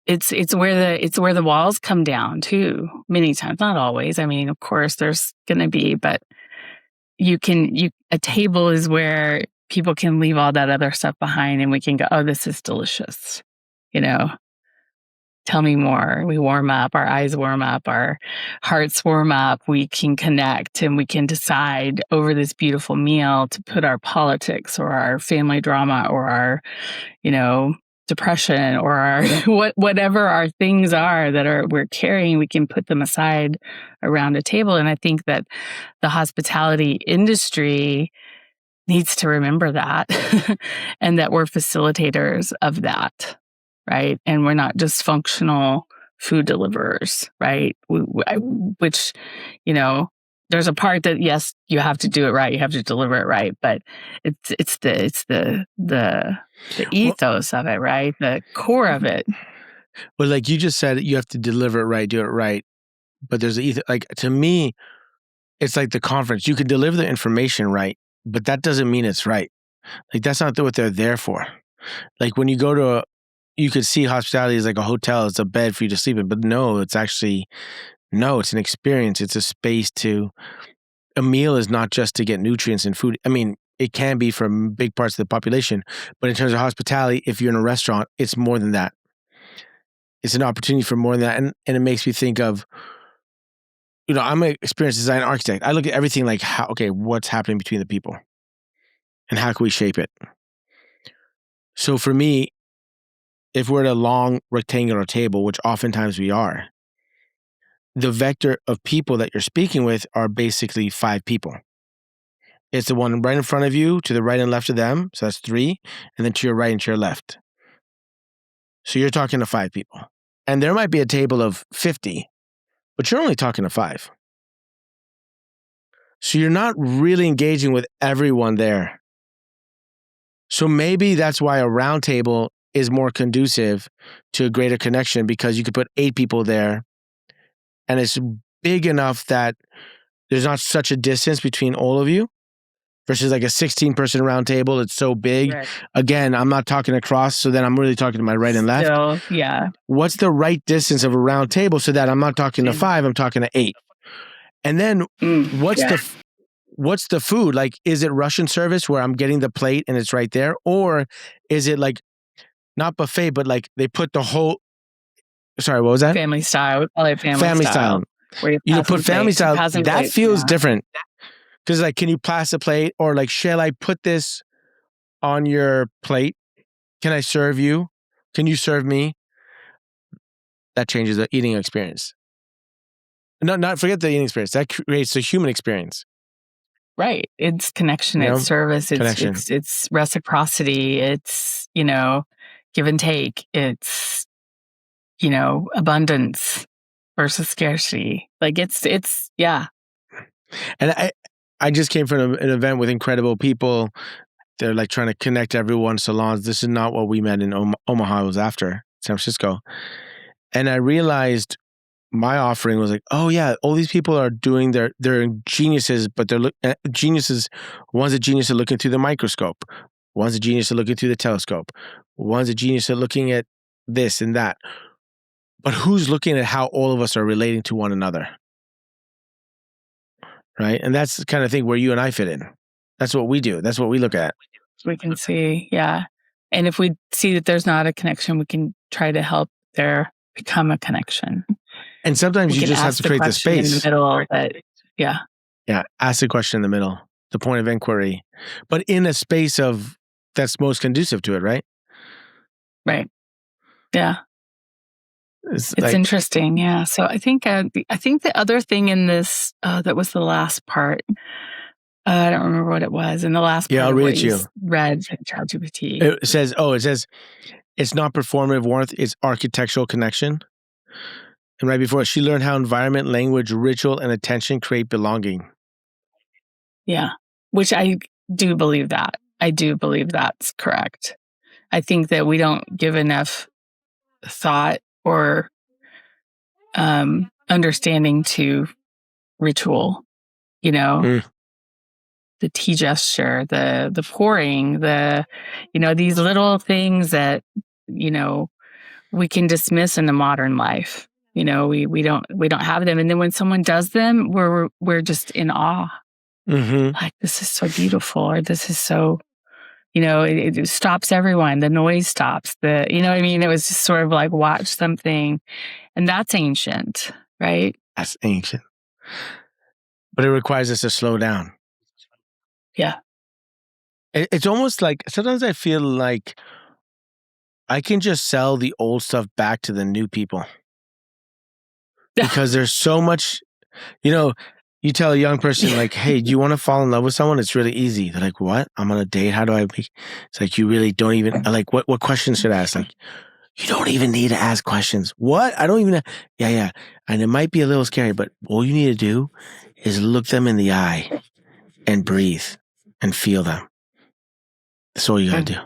it's where the walls come down too, many times, not always. I mean, of course there's gonna be, but a table is where people can leave all that other stuff behind and we can go, oh, this is delicious. Tell me more. We warm up, our eyes warm up, our hearts warm up. We can connect and we can decide over this beautiful meal to put our politics or our family drama or our, depression or our whatever our things are that we're carrying, we can put them aside around a table. And I think that the hospitality industry needs to remember that and that we're facilitators of that, right? And we're not just functional food deliverers, right? Which, there's a part that, yes, you have to do it right, you have to deliver it right, but it's the ethos of it, right? The core of it.
Well, like you just said, you have to deliver it right, do it right. But there's like, to me, it's like the conference. You can deliver the information right, but that doesn't mean it's right. Like that's not what they're there for. Like when you go you could see hospitality as like a hotel, it's a bed for you to sleep in, but no, it's an experience. It's a space a meal is not just to get nutrients and food. I mean, it can be for big parts of the population, but in terms of hospitality, if you're in a restaurant, it's more than that. It's an opportunity for more than that. And it makes me think of, I'm an experienced design architect. I look at everything like, what's happening between the people and how can we shape it? So for me, if we're at a long rectangular table, which oftentimes we are, the vector of people that you're speaking with are basically 5 people. It's the one right in front of you, to the right and left of them, so that's 3, and then to your right and to your left. So you're talking to 5 people. And there might be a table of 50, but you're only talking to 5. So you're not really engaging with everyone there. So maybe that's why a round table is more conducive to a greater connection, because you could put 8 people there and it's big enough that there's not such a distance between all of you versus like a 16-person round table. It's so big. Right. Again, I'm not talking across, so then I'm really talking to my right and left.
Yeah.
What's the right distance of a round table so that I'm not talking to 5, I'm talking to 8? And then what's the food? Like, is it Russian service where I'm getting the plate and it's right there? Or is it like, not buffet, but like they put the whole, sorry, what was that?
Family style. We call it family style.
Where you put family style, that feels different. Because like, can you pass a plate? Or like, shall I put this on your plate? Can I serve you? Can you serve me? That changes the eating experience. No, not forget the eating experience. That creates a human experience.
Right. It's connection, it's service, it's reciprocity, it's, give and take, it's, abundance versus scarcity. Like it's yeah.
And I just came from an event with incredible people. They're like trying to connect everyone, salons. This is not what we met in Omaha. It was after San Francisco. And I realized my offering was like, oh yeah, all these people are doing they're geniuses, but they're geniuses. One's a genius at looking through the microscope. One's a genius at looking through the telescope. One's a genius at looking at this and that. But who's looking at how all of us are relating to one another? Right? And that's the kind of thing where you and I fit in. That's what we do. That's what we look at.
We can see, yeah. And if we see that there's not a connection, we can try to help there become a connection.
And sometimes you just have to create the space.
In the middle, yeah.
Yeah, ask the question in the middle, the point of inquiry. But in a space that's most conducive to it, right?
Right. Yeah. It's interesting. Yeah. So I think the other thing in this, that was the last part. I don't remember what it was. In the last part,
I'll read it to you.
Read ChatGPT.
It says, it's not performative warmth, it's architectural connection. And right before, she learned how environment, language, ritual, and attention create belonging.
Yeah, which I do believe that. I do believe that's correct. I think that we don't give enough thought or understanding to ritual, the tea gesture, the pouring, these little things that, we can dismiss in the modern life. We don't have them. And then when someone does them, we're just in awe.
Mm-hmm.
Like, this is so beautiful, or this is so, it stops everyone. The noise stops. It was just sort of like watch something, and that's ancient, right?
That's ancient. But it requires us to slow down.
Yeah.
It's almost like, sometimes I feel like I can just sell the old stuff back to the new people. Because there's so much, you tell a young person, like, hey, do you want to fall in love with someone? It's really easy. They're like, what? I'm on a date. How do I make? It's like, you really don't even, like, what questions should I ask? Like, you don't even need to ask questions. What? I don't even, yeah. And it might be a little scary, but all you need to do is look them in the eye and breathe and feel them. That's all you got to do.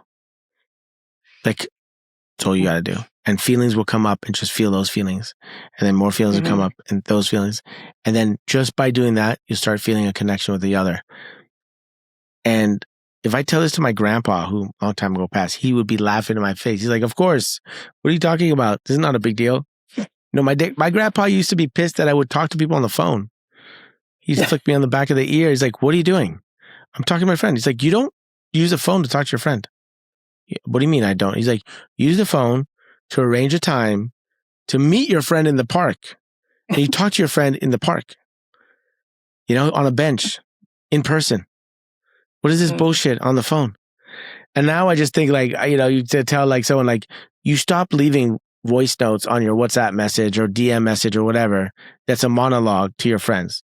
Like, that's all you got to do. And feelings will come up, and just feel those feelings. And then more feelings will come up, and those feelings. And then just by doing that, you start feeling a connection with the other. And if I tell this to my grandpa, who a long time ago passed, he would be laughing in my face. He's like, of course. What are you talking about? This is not a big deal. My grandpa used to be pissed that I would talk to people on the phone. He'd flick me on the back of the ear. He's like, what are you doing? I'm talking to my friend. He's like, you don't use a phone to talk to your friend. What do you mean I don't? He's like, use the phone to arrange a time to meet your friend in the park. And you talk to your friend in the park, on a bench, in person. What is this bullshit on the phone? And now I just think, like, you tell like someone, like, you stop leaving voice notes on your WhatsApp message or DM message or whatever. That's a monologue to your friends.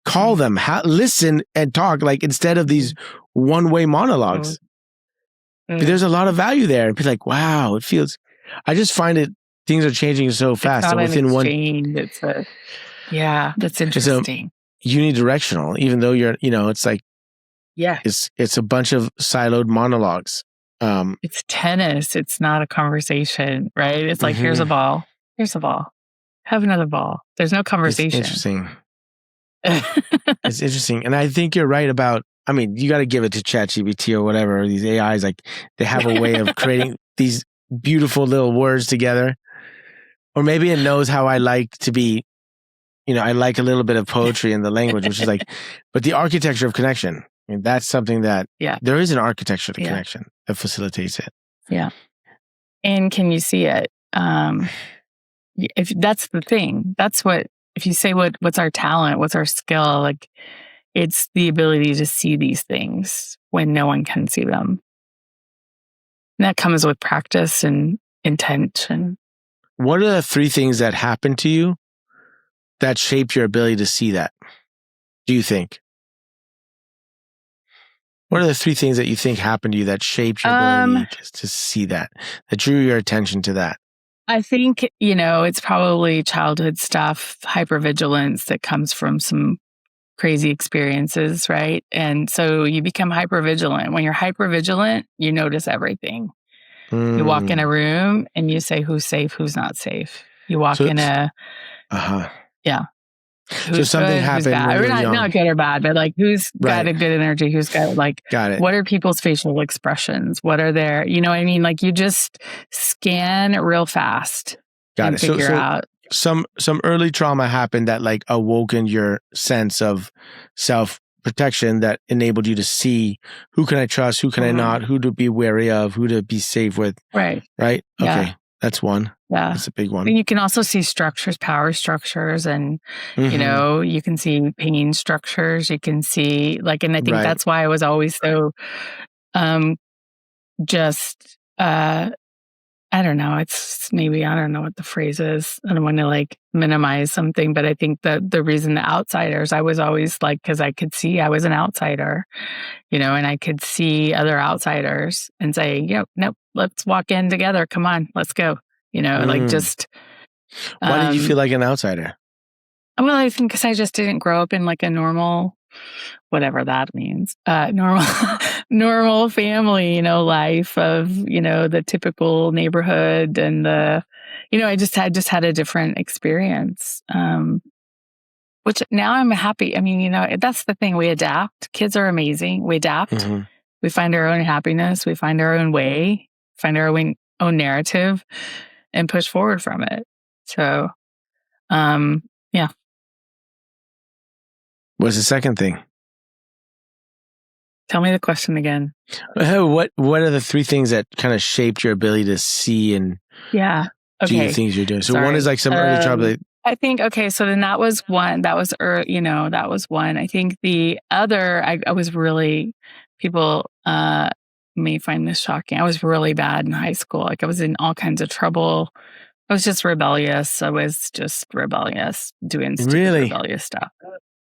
Call them, listen and talk, like, instead of these one-way monologues. But there's a lot of value there. And be like, wow, it feels, I just find things are changing so fast.
It's not
within
that's interesting.
It's unidirectional, even though you're, it's like, it's a bunch of siloed monologues.
It's tennis. It's not a conversation, right? It's like, here's a ball. Have another ball. There's no conversation.
It's interesting. It's interesting. And I think you're right about, you got to give it to ChatGPT or whatever, or these AIs, like, they have a way of creating these beautiful little words together. Or maybe it knows how I like to be, I like a little bit of poetry in the language, which is like, but the architecture of connection, that's something that, there is an architecture to connection that facilitates it.
Yeah. And can you see it? If that's the thing, if you say what's our talent, what's our skill, like, it's the ability to see these things when no one can see them. And that comes with practice and intention.
What are the 3 things that happened to you that shaped your ability to see that? Do you think? What are the 3 things that you think happened to you that shaped your ability to see that drew your attention to that?
I think, it's probably childhood stuff, hypervigilance that comes from some crazy experiences, right? And so you become hypervigilant. When you're hypervigilant, you notice everything. You walk in a room and you say, who's safe, who's not safe. You walk in a... Who's
so something
good,
happened
who's bad.
when you were young.
Not good or bad, but like, who's got a good energy, who's got, like, what are people's facial expressions? What are their, Like, you just scan real fast and figure out.
Some early trauma happened that, like, awoken your sense of self-protection that enabled you to see who can I trust, who can I not, who to be wary of, who to be safe with.
Right.
Right?
Yeah.
Okay. That's one.
Yeah.
That's a big one.
And you can also see structures, power structures, and, you can see pain structures. You can see, like, and I think that's why I was always so, I don't know. It's maybe, I don't know what the phrase is. I don't want to like minimize something, but I think that the reason the outsiders, I was always like, because I could see I was an outsider, and I could see other outsiders and say, nope, let's walk in together. Come on, let's go. Like just.
Why did you feel like an outsider?
Well, I think because I just didn't grow up in like a normal, whatever that means, normal family, life of, the typical neighborhood and I just had a different experience, which now I'm happy. I mean, that's the thing. We adapt. Kids are amazing. We adapt. Mm-hmm. We find our own happiness. We find our own way, find our own narrative and push forward from it. So, yeah.
What's the second thing?
Tell me the question again.
What are the three things that kind of shaped your ability to see and do the things you're doing? So one is like some early trouble.
I think, so then that was one. That was, that was one. I think the other, I was really, people may find this shocking. I was really bad in high school. Like I was in all kinds of trouble. I was just rebellious. I was just rebellious, doing rebellious stuff.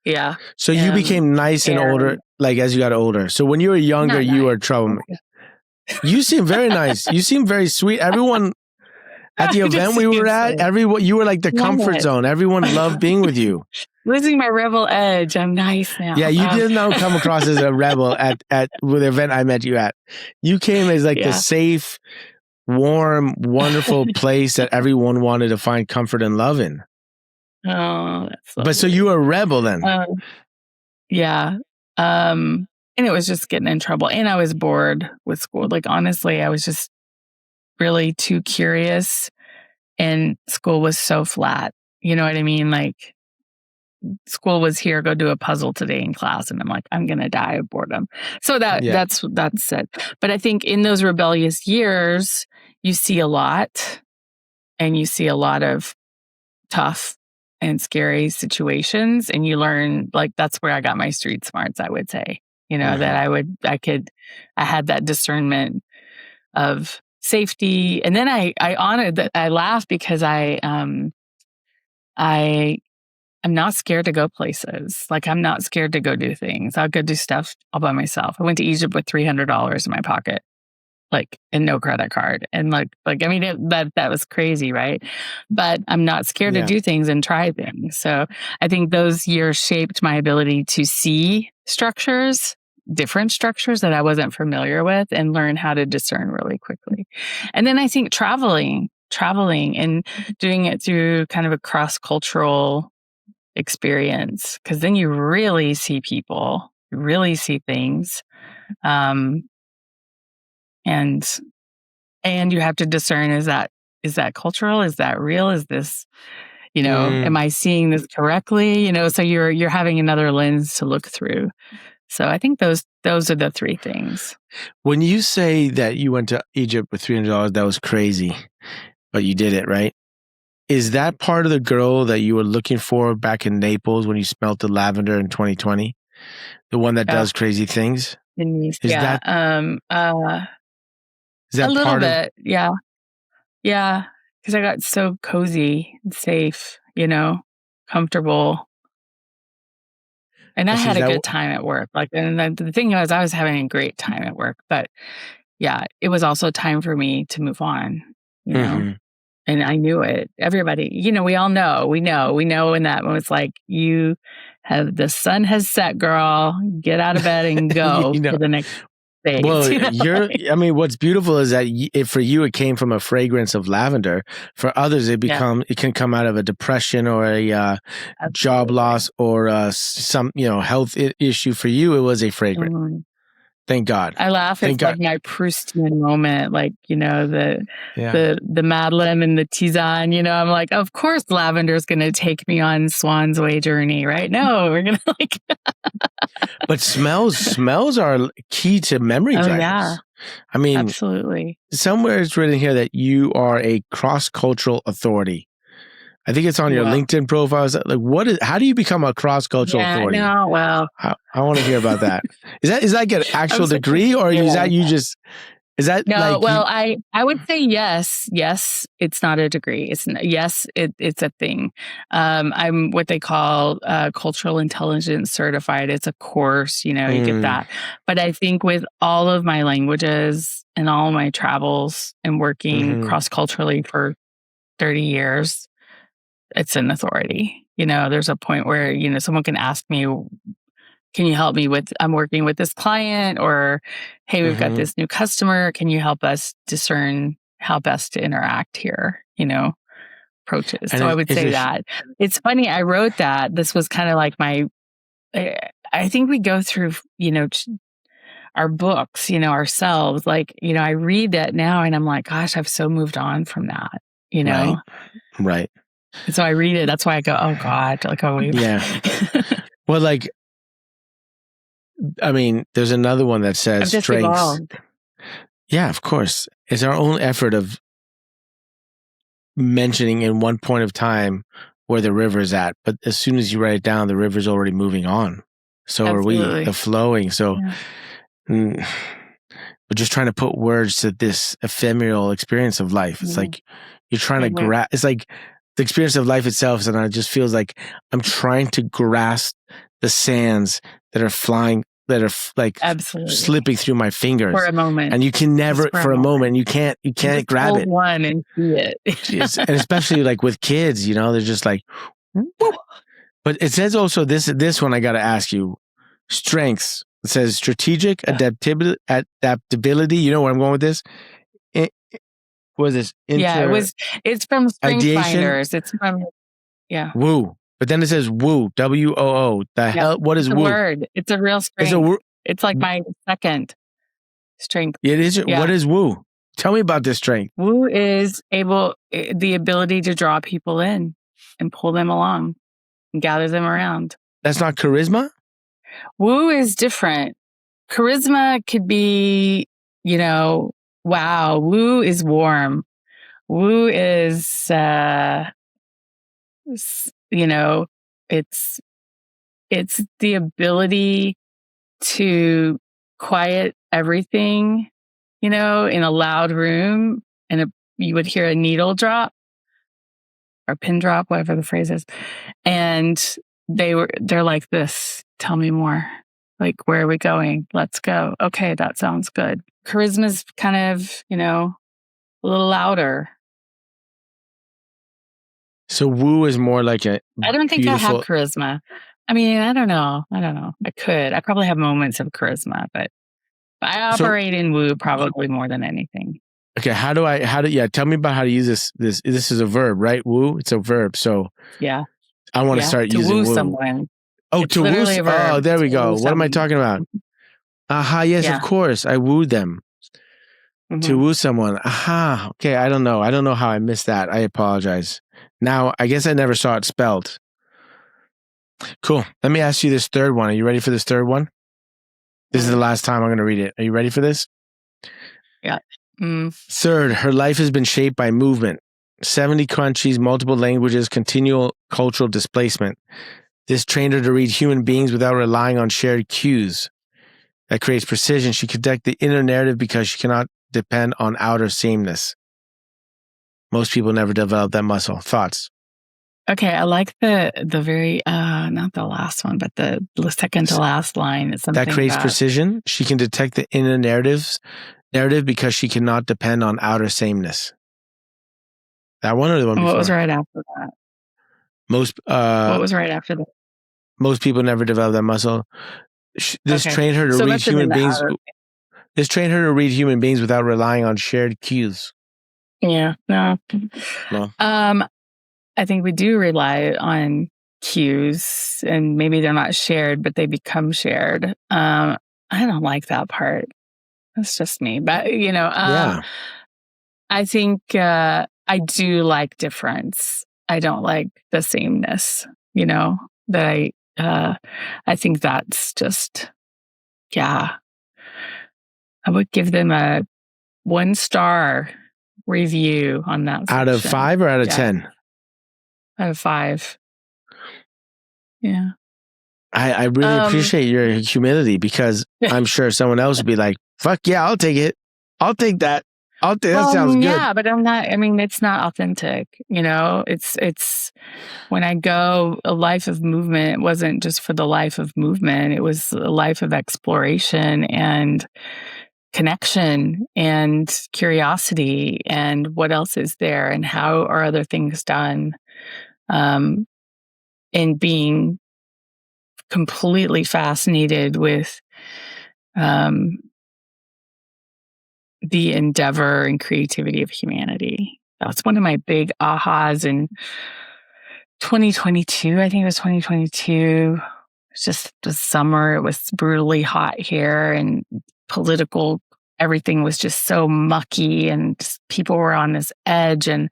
Yeah.
So you became nice and older, like as you got older. So when you were younger, you were troublemaker. You seem very nice. You seem very sweet. Everyone at the event we were at, you were like the comfort zone. Everyone loved being with you.
Losing my rebel edge. I'm nice now.
Yeah, you did not come across as a rebel at the event I met you at. You came as like the safe, warm, wonderful place that everyone wanted to find comfort and love in.
Oh, that's
but so you were a rebel then?
Yeah. And it was just getting in trouble. And I was bored with school. Like, honestly, I was just really too curious. And school was so flat. You know what I mean? Like, school was here, go do a puzzle today in class. And I'm like, I'm going to die of boredom. So that's it. But I think in those rebellious years, you see a lot. And you see a lot of tough and scary situations, and you learn, like, that's where I got my street smarts, I would say, that I had that discernment of safety. And then I honored that. I laugh because I'm not scared to go places. Like, I'm not scared to go do things. I'll go do stuff all by myself. I went to Egypt with $300 in my pocket, like, and no credit card. And like, I mean, that was crazy, right? But I'm not scared to do things and try things. So I think those years shaped my ability to see structures, different structures that I wasn't familiar with, and learn how to discern really quickly. And then I think traveling and doing it through kind of a cross-cultural experience, because then you really see people, you really see things. And you have to discern, is that cultural? Is that real? Is this, am I seeing this correctly? So you're having another lens to look through. So I think those are the three things.
When you say that you went to Egypt with $300, that was crazy, but you did it, right? Is that part of the girl that you were looking for back in Naples when you smelled the lavender in 2020? The one that does crazy things? Is that
a little bit? Yeah. Because I got so cozy and safe, comfortable. And I had a good time at work. Like, and the thing was, I was having a great time at work. But yeah, it was also time for me to move on, And I knew it. Everybody, we all know. We know in that when it's like, the sun has set, girl. Get out of bed and go to the next phase.
Well, what's beautiful is that for you, it came from a fragrance of lavender. For others, it can come out of a depression or a job loss or some health issue. For you, it was a fragrance. Mm-hmm. Thank God.
I laugh. It's like my Proustian moment, like, the Madeleine and the tisane, I'm like, of course lavender is going to take me on Swan's Way journey, right? No, we're going to like...
But smells are key to memory drivers. Yeah. I mean,
absolutely.
Somewhere it's written here that you are a cross-cultural authority. I think it's on your LinkedIn profile. Like, how do you become a cross-cultural authority?
No, well,
I want to hear about that. Is that like an actual degree, or is that you just Is that
No,
like
well, I would say yes. Yes, it's not a degree. It's a thing. I'm what they call cultural intelligence certified. It's a course, you get that. But I think with all of my languages and all my travels and working cross-culturally for 30 years, it's an authority. There's a point where, someone can ask me, can you help me I'm working with this client, or, hey, we've got this new customer. Can you help us discern how best to interact here? Approaches. So I would say that. It's funny. I wrote that. This was kind of like I think we go through, our books, ourselves. Like, I read that now and I'm like, gosh, I've so moved on from that,
Right.
And so I read it. That's why I go, oh God, like, oh,
yeah. Well, like, I mean, there's another one that says strengths.
Evolved.
Yeah, of course. It's our own effort of mentioning in one point of time where the river is at. But as soon as you write it down, the river's already moving on. So Absolutely. Are we, the flowing. So we're just trying to put words to this ephemeral experience of life. It's like you're trying to grasp. It's like the experience of life itself. And it just feels like I'm trying to grasp the sands that are flying, that are like
Absolutely.
Slipping through my fingers
for a moment,
and you can never for a moment you can't grab it.
One and see it,
and especially like with kids, they're just like. Whoop. But it says also this one I got to ask you, strengths. It says strategic adaptability. You know where I'm going with this? What is this?
It's from Strength Finders. It's from
Woo. But then it says woo, WOO. The hell? What is woo?
Word. It's a real strength. It's like my second strength.
It is. Yeah. What is woo? Tell me about this strength.
Woo is the ability to draw people in and pull them along and gather them around.
That's not charisma?
Woo is different. Charisma could be, wow. Woo is warm. Woo is, it's the ability to quiet everything, in a loud room, and you would hear a needle drop or pin drop, whatever the phrase is. And they're like this. Tell me more. Like, where are we going? Let's go. Okay, that sounds good. Charisma's kind of, a little louder.
So woo is more like I
don't think I have charisma. I mean, I don't know. I could. I probably have moments of charisma, but I operate in woo probably more than anything.
Okay, tell me about how to use this. This is a verb, right? Woo, it's a verb. So
yeah,
I want to start using woo.
Someone.
Oh, it's to woo. Oh, there we go. What am I talking about? Aha, yes, of course. I wooed them. To woo someone. Aha. Okay, I don't know. I don't know how I missed that. I apologize. Now, I guess I never saw it spelled. Cool. Let me ask you this third one. Are you ready for this third one? This is the last time I'm going to read it. Are you ready for this?
Yeah.
Third, her life has been shaped by movement. 70 countries, multiple languages, continual cultural displacement. This trained her to read human beings without relying on shared cues. That creates precision. She can detect the inner narrative because she cannot depend on outer sameness. Most people never develop that muscle. Thoughts?
Okay, I like the very not the last one, but the second to last line. It's something
that creates precision. She can detect the inner narrative because she cannot depend on outer sameness. That one or the one before?
What was right after that? What was right after that?
Most people never develop that muscle. This trained her to read human beings. This trained her to read human beings without relying on shared cues.
Yeah, no. I think we do rely on cues, and maybe they're not shared, but they become shared. I don't like that part. That's just me, but I think I do like difference. I don't like the sameness. That I think that's just, I would give them a 1-star review on that section.
Out of 5 or out of 10?
Out of 5. Yeah.
I really appreciate your humility, because I'm sure someone else would be like, fuck yeah, I'll take it. I'll take that. That sounds good.
Yeah, but it's not authentic. It's when I go, a life of movement wasn't just for the life of movement. It was a life of exploration and connection and curiosity and what else is there and how are other things done, and being completely fascinated with the endeavor and creativity of humanity. That's one of my big ahas in 2022. I think it was 2022. It's just the summer. It was brutally hot here and everything was just so mucky and people were on this edge. And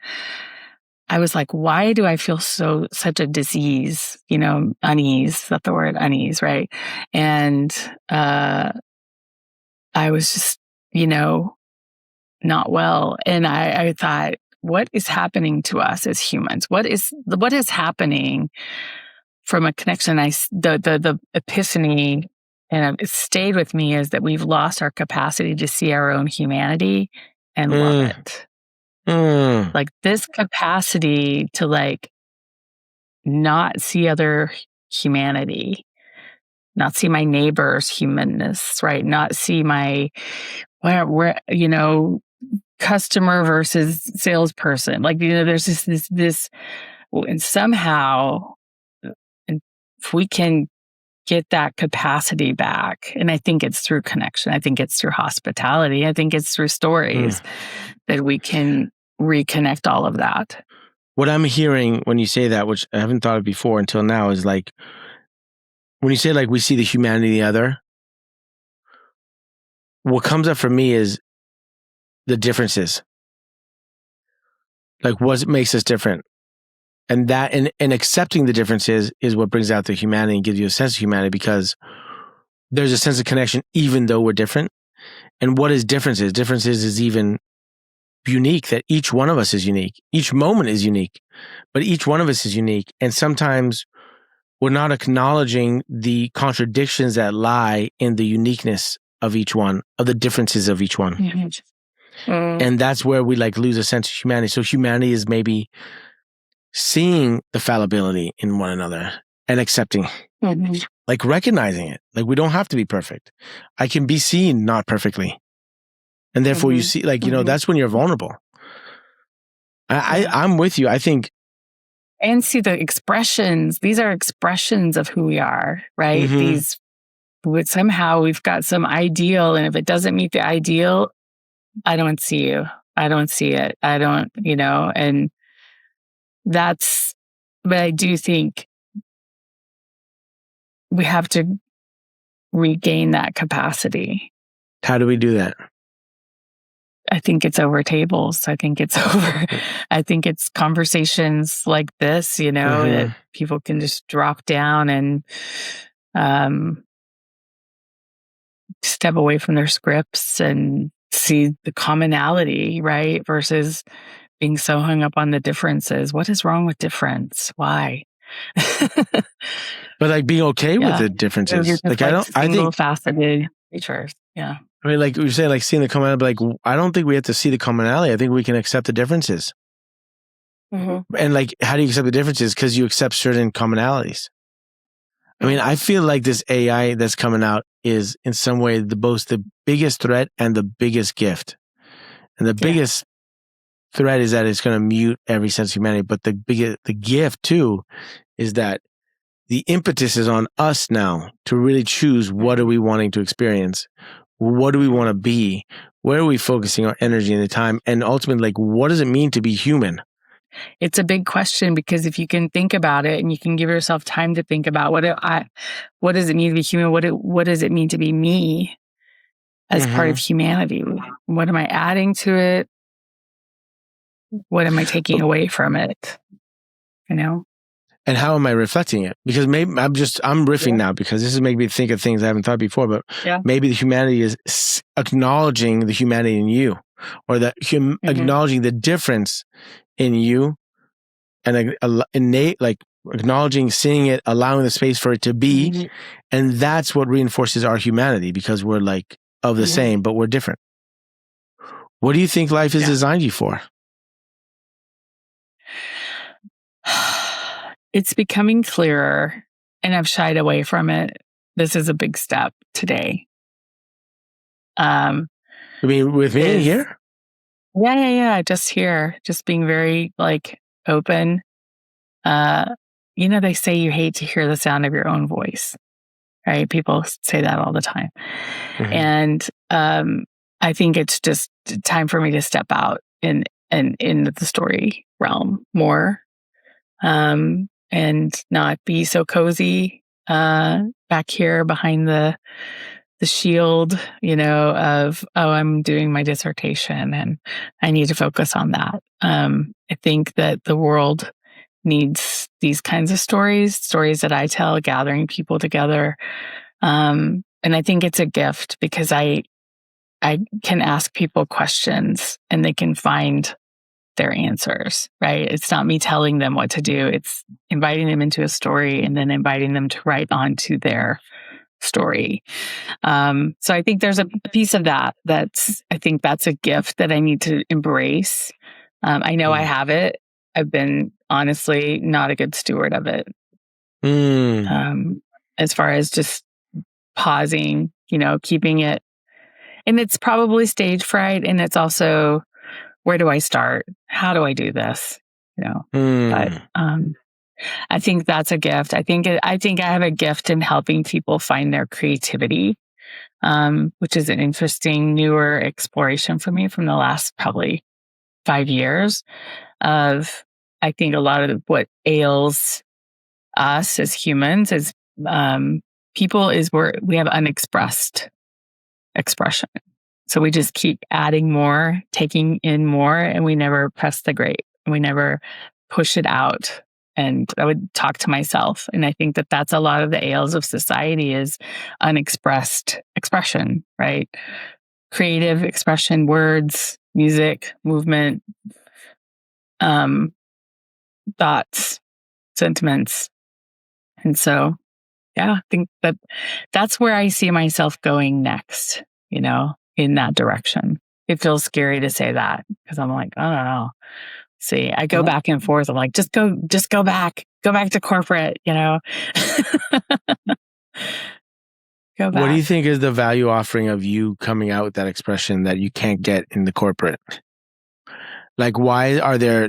I was like, why do I feel such a disease, unease, that's the word, unease, right? And I was just, not well. And I thought, what is happening to us as humans? What is happening from a connection? The epiphany, and it stayed with me, is that we've lost our capacity to see our own humanity and love it. Like this capacity to not see other humanity, not see my neighbor's humanness, right? Not see my where customer versus salesperson. There's this, and somehow, and if we can get that capacity back, and I think it's through connection, I think it's through hospitality, I think it's through stories that we can reconnect all of that.
What I'm hearing when you say that, which I haven't thought of before until now, is when you say we see the humanity of the other, what comes up for me is the differences. What makes us different. And that, and accepting the differences is what brings out the humanity and gives you a sense of humanity, because there's a sense of connection even though we're different. And what is differences? Differences is even unique, that each one of us is unique. Each moment is unique, but each one of us is unique. And sometimes we're not acknowledging the contradictions that lie in the uniqueness of each one, of the differences of each one. And that's where we lose a sense of humanity. So humanity is maybe seeing the fallibility in one another and accepting, recognizing it. We don't have to be perfect. I can be seen not perfectly. And therefore you see, that's when you're vulnerable. I'm with you. I think.
And see the expressions. These are expressions of who we are, right? Somehow we've got some ideal, and if it doesn't meet the ideal, I don't see you. I don't see it. I don't, and but I do think we have to regain that capacity.
How do we do that?
I think it's over tables. I think it's conversations like this, that people can just drop down and step away from their scripts and see the commonality, right? Versus being so hung up on the differences. What is wrong with difference? Why?
But being okay with the differences. I think
faceted creatures. Yeah.
I mean, you're saying, seeing the commonality, but I don't think we have to see the commonality. I think we can accept the differences. And how do you accept the differences? Because you accept certain commonalities. I mean, I feel like this AI that's coming out is in some way both the biggest threat and the biggest gift. And the biggest threat is that it's going to mute every sense of humanity. But the gift too is that the impetus is on us now to really choose, what are we wanting to experience? What do we want to be? Where are we focusing our energy and the time? And ultimately, what does it mean to be human?
It's a big question, because if you can think about it and you can give yourself time to think about what does it mean to be human? What does it mean to be me as part of humanity? What am I adding to it? What am I taking away from it?
And how am I reflecting it? Because maybe I'm riffing now, because this is making me think of things I haven't thought before, but maybe the humanity is acknowledging the humanity in you, or that acknowledging the difference in you, and innate, acknowledging, seeing it, allowing the space for it to be. And that's what reinforces our humanity, because we're of the same, but we're different. What do you think life has designed you for?
It's becoming clearer, and I've shied away from it. This is a big step today.
I mean, with me here?
Yeah. Just here, just being very open. They say you hate to hear the sound of your own voice, right? People say that all the time. Mm-hmm. And I think it's just time for me to step out in the story realm more, and not be so cozy back here behind the shield, of, I'm doing my dissertation and I need to focus on that. I think that the world needs these kinds of stories that I tell, gathering people together. And I think it's a gift because I can ask people questions and they can find their answers, right? It's not me telling them what to do. It's inviting them into a story and then inviting them to write onto their story. So I think there's a piece of that I think that's a gift that I need to embrace. I know I have it. I've been honestly not a good steward of it. As far as just pausing, keeping it. And it's probably stage fright. And it's also, where do I start? How do I do this? But I think that's a gift. I think I have a gift in helping people find their creativity, which is an interesting, newer exploration for me from the last probably 5 years of, I think a lot of what ails us as humans, as people, is we have unexpressed expression. So we just keep adding more, taking in more, and we never press the grate. We never push it out. And I would talk to myself. And I think that that's a lot of the ails of society is unexpressed expression, right? Creative expression, words, music, movement, thoughts, sentiments. And so, I think that's where I see myself going next, in that direction. It feels scary to say that because I'm like, I don't know. See, I go back and forth. I'm like, just go back to corporate, Go back.
What do you think is the value offering of you coming out with that expression that you can't get in the corporate? Like, why are they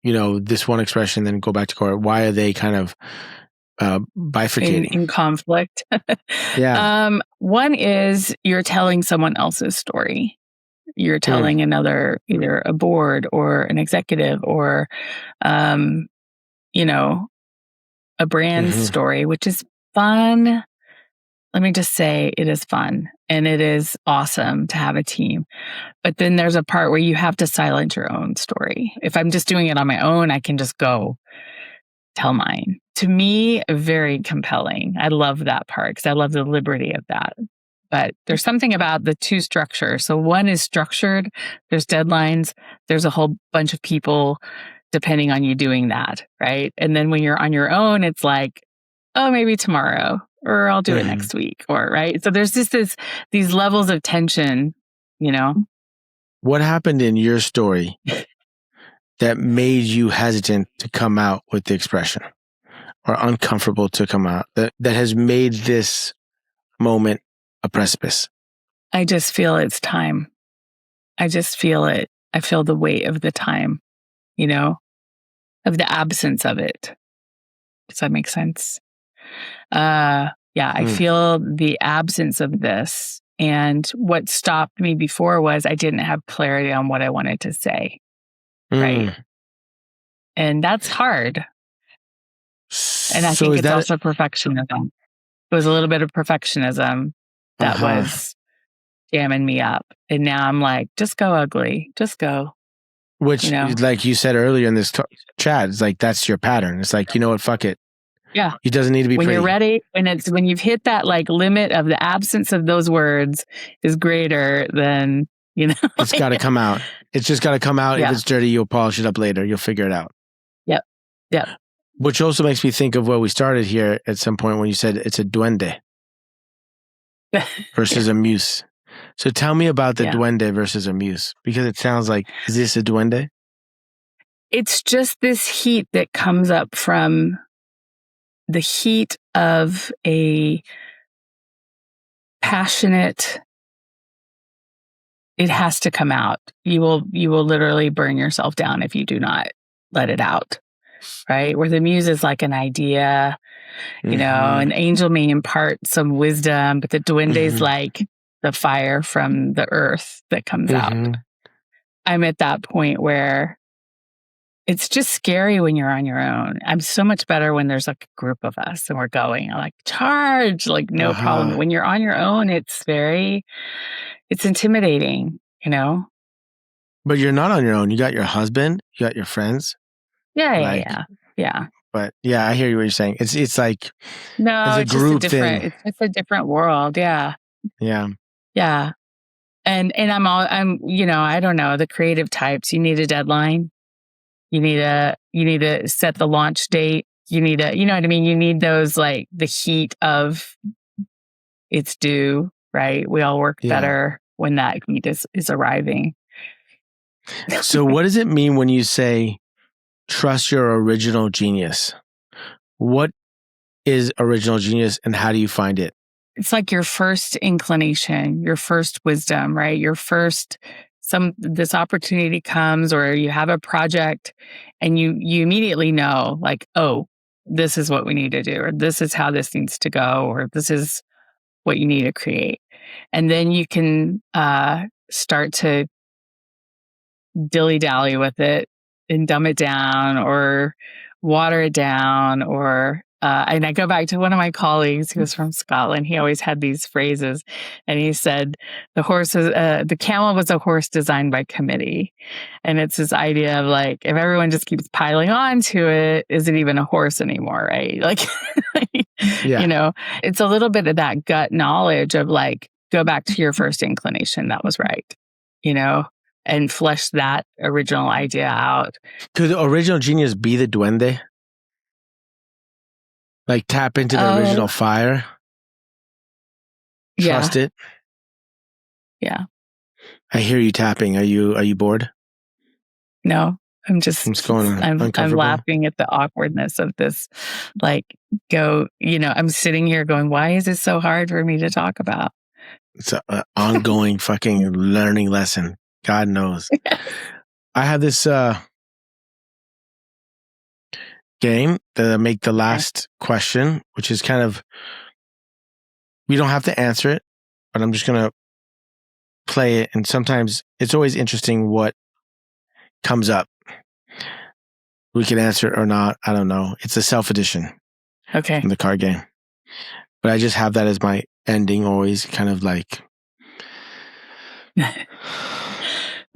this one expression, then go back to corporate? Why are they kind of bifurcating?
In conflict?
Yeah.
One is you're telling someone else's story. You're telling another, either a board or an executive or, a brand story, which is fun. Let me just say it is fun and it is awesome to have a team. But then there's a part where you have to silence your own story. If I'm just doing it on my own, I can just go tell mine. To me, very compelling. I love that part because I love the liberty of that. But there's something about the two structures. So one is structured, there's deadlines, there's a whole bunch of people depending on you doing that, right? And then when you're on your own, it's like, oh, maybe tomorrow, or I'll do it next week, or right? So there's just these levels of tension,
What happened in your story that made you hesitant to come out with the expression or uncomfortable to come out, that has made this moment a precipice?
I just feel it's time. I just feel it. I feel the weight of the time, of the absence of it. Does that make sense? I feel the absence of this. And what stopped me before was I didn't have clarity on what I wanted to say. Right. And that's hard. And I think it's also perfectionism. It was a little bit of perfectionism that was jamming me up. And now I'm like, just go ugly. Just go.
Which, like you said earlier in this chat, it's like, that's your pattern. It's like, you know what? Fuck it.
Yeah.
It doesn't need to be
when
pretty.
You're ready, when you've hit that limit of the absence of those words is greater than,
It's got to come out. It's just got to come out.
Yeah.
If it's dirty, you'll polish it up later. You'll figure it out.
Yep.
Which also makes me think of where we started here at some point when you said it's a duende versus a muse. So tell me about the
Yeah.
duende versus a muse, because it sounds like, is this a duende?
It's just this heat that comes up from the heat of a passionate. It has to come out. You will literally burn yourself down if you do not let it out. Right? Where the muse is like an idea, an angel may impart some wisdom, but the duende is like the fire from the earth that comes out. I'm at that point where it's just scary when you're on your own. I'm so much better when there's like a group of us and we're going, like, charge, like no problem. When you're on your own, it's intimidating,
But you're not on your own. You got your husband, you got your friends.
Yeah.
But yeah, I hear you what you're saying. It's like,
no,
it's a group thing.
It's just a different world. Yeah.
Yeah.
Yeah. And I'm I don't know, the creative types, you need a deadline. You need to set the launch date. You need you know what I mean? You need those, like, the heat of it's due, right? We all work better when that heat is arriving.
So what does it mean when you say trust your original genius? What is original genius and how do you find it?
It's like your first inclination, your first wisdom, right? Your first, this opportunity comes, or you have a project and you immediately know, like, oh, this is what we need to do, or this is how this needs to go, or this is what you need to create. And then you can start to dilly-dally with it and dumb it down or water it down, or and I go back to one of my colleagues who was from Scotland. He always had these phrases, and he said the camel was a horse designed by committee. And it's this idea of, like, if everyone just keeps piling on to it, is it even a horse anymore, right? Like, it's a little bit of that gut knowledge of, like, go back to your first inclination. That was right, and flesh that original idea out.
Could the original genius be the duende? Like, tap into the original fire? Trust it?
Yeah.
I hear you tapping. Are you bored?
No, I'm I'm laughing at the awkwardness of this. Like, I'm sitting here going, why is it so hard for me to talk about?
It's an ongoing fucking learning lesson. God knows. I have this game that I make the last question, which is kind of, we don't have to answer it, but I'm just going to play it. And sometimes it's always interesting what comes up. We can answer it or not. I don't know. It's a self edition.
Okay.
From the card game. But I just have that as my ending, always kind of like.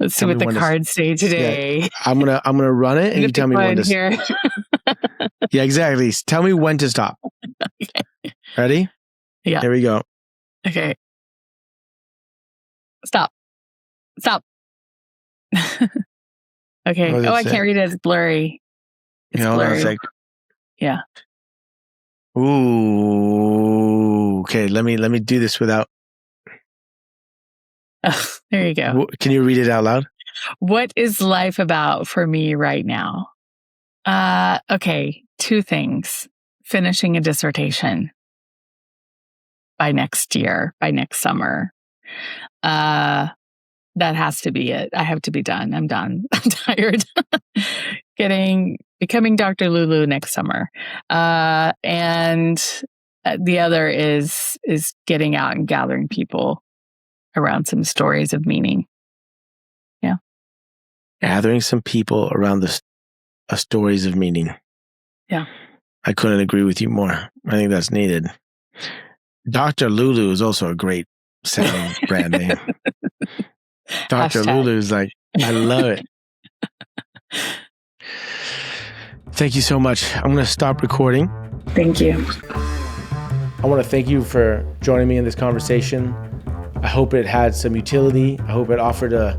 Let's see what the cards say today.
Yeah, I'm gonna run it and you tell me when to
here.
Yeah, exactly. Tell me when to stop.
Okay.
Ready?
Yeah.
Here we go.
Okay. Stop. Okay. Oh, I can't read it. It's blurry. It's blurry. Yeah.
Ooh. Okay. Let me do this without.
Oh, there you go.
Can you read it out loud?
What is life about for me right now? Okay. 2 things. Finishing a dissertation by next summer. That has to be it. I have to be done. I'm done. I'm tired. Becoming Dr. Lulu next summer. And the other is getting out and gathering people around some stories of meaning. Yeah.
Gathering some people around the stories of meaning.
Yeah.
I couldn't agree with you more. I think that's needed. Dr. Lulu is also a great sounding brand name. Dr. Lulu is like, I love it. Thank you so much. I'm going to stop recording.
Thank you.
I want to thank you for joining me in this conversation. I hope it had some utility. I hope it offered a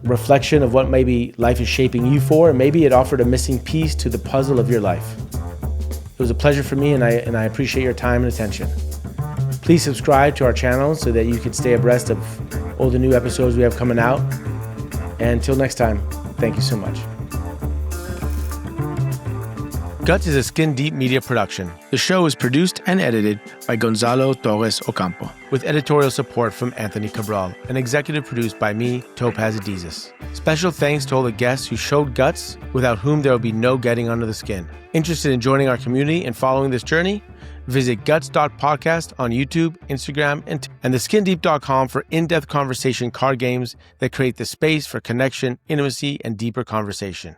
reflection of what maybe life is shaping you for, and maybe it offered a missing piece to the puzzle of your life. It was a pleasure for me, and I appreciate your time and attention. Please subscribe to our channel so that you can stay abreast of all the new episodes we have coming out. And until next time, thank you so much. Guts is a Skin Deep media production. The show is produced and edited by Gonzalo Torres Ocampo, with editorial support from Anthony Cabral, and executive produced by me, Topaz Adizes. Special thanks to all the guests who showed guts, without whom there will be no getting under the skin. Interested in joining our community and following this journey? Visit guts.podcast on YouTube, Instagram, and theskindeep.com for in-depth conversation card games that create the space for connection, intimacy, and deeper conversation.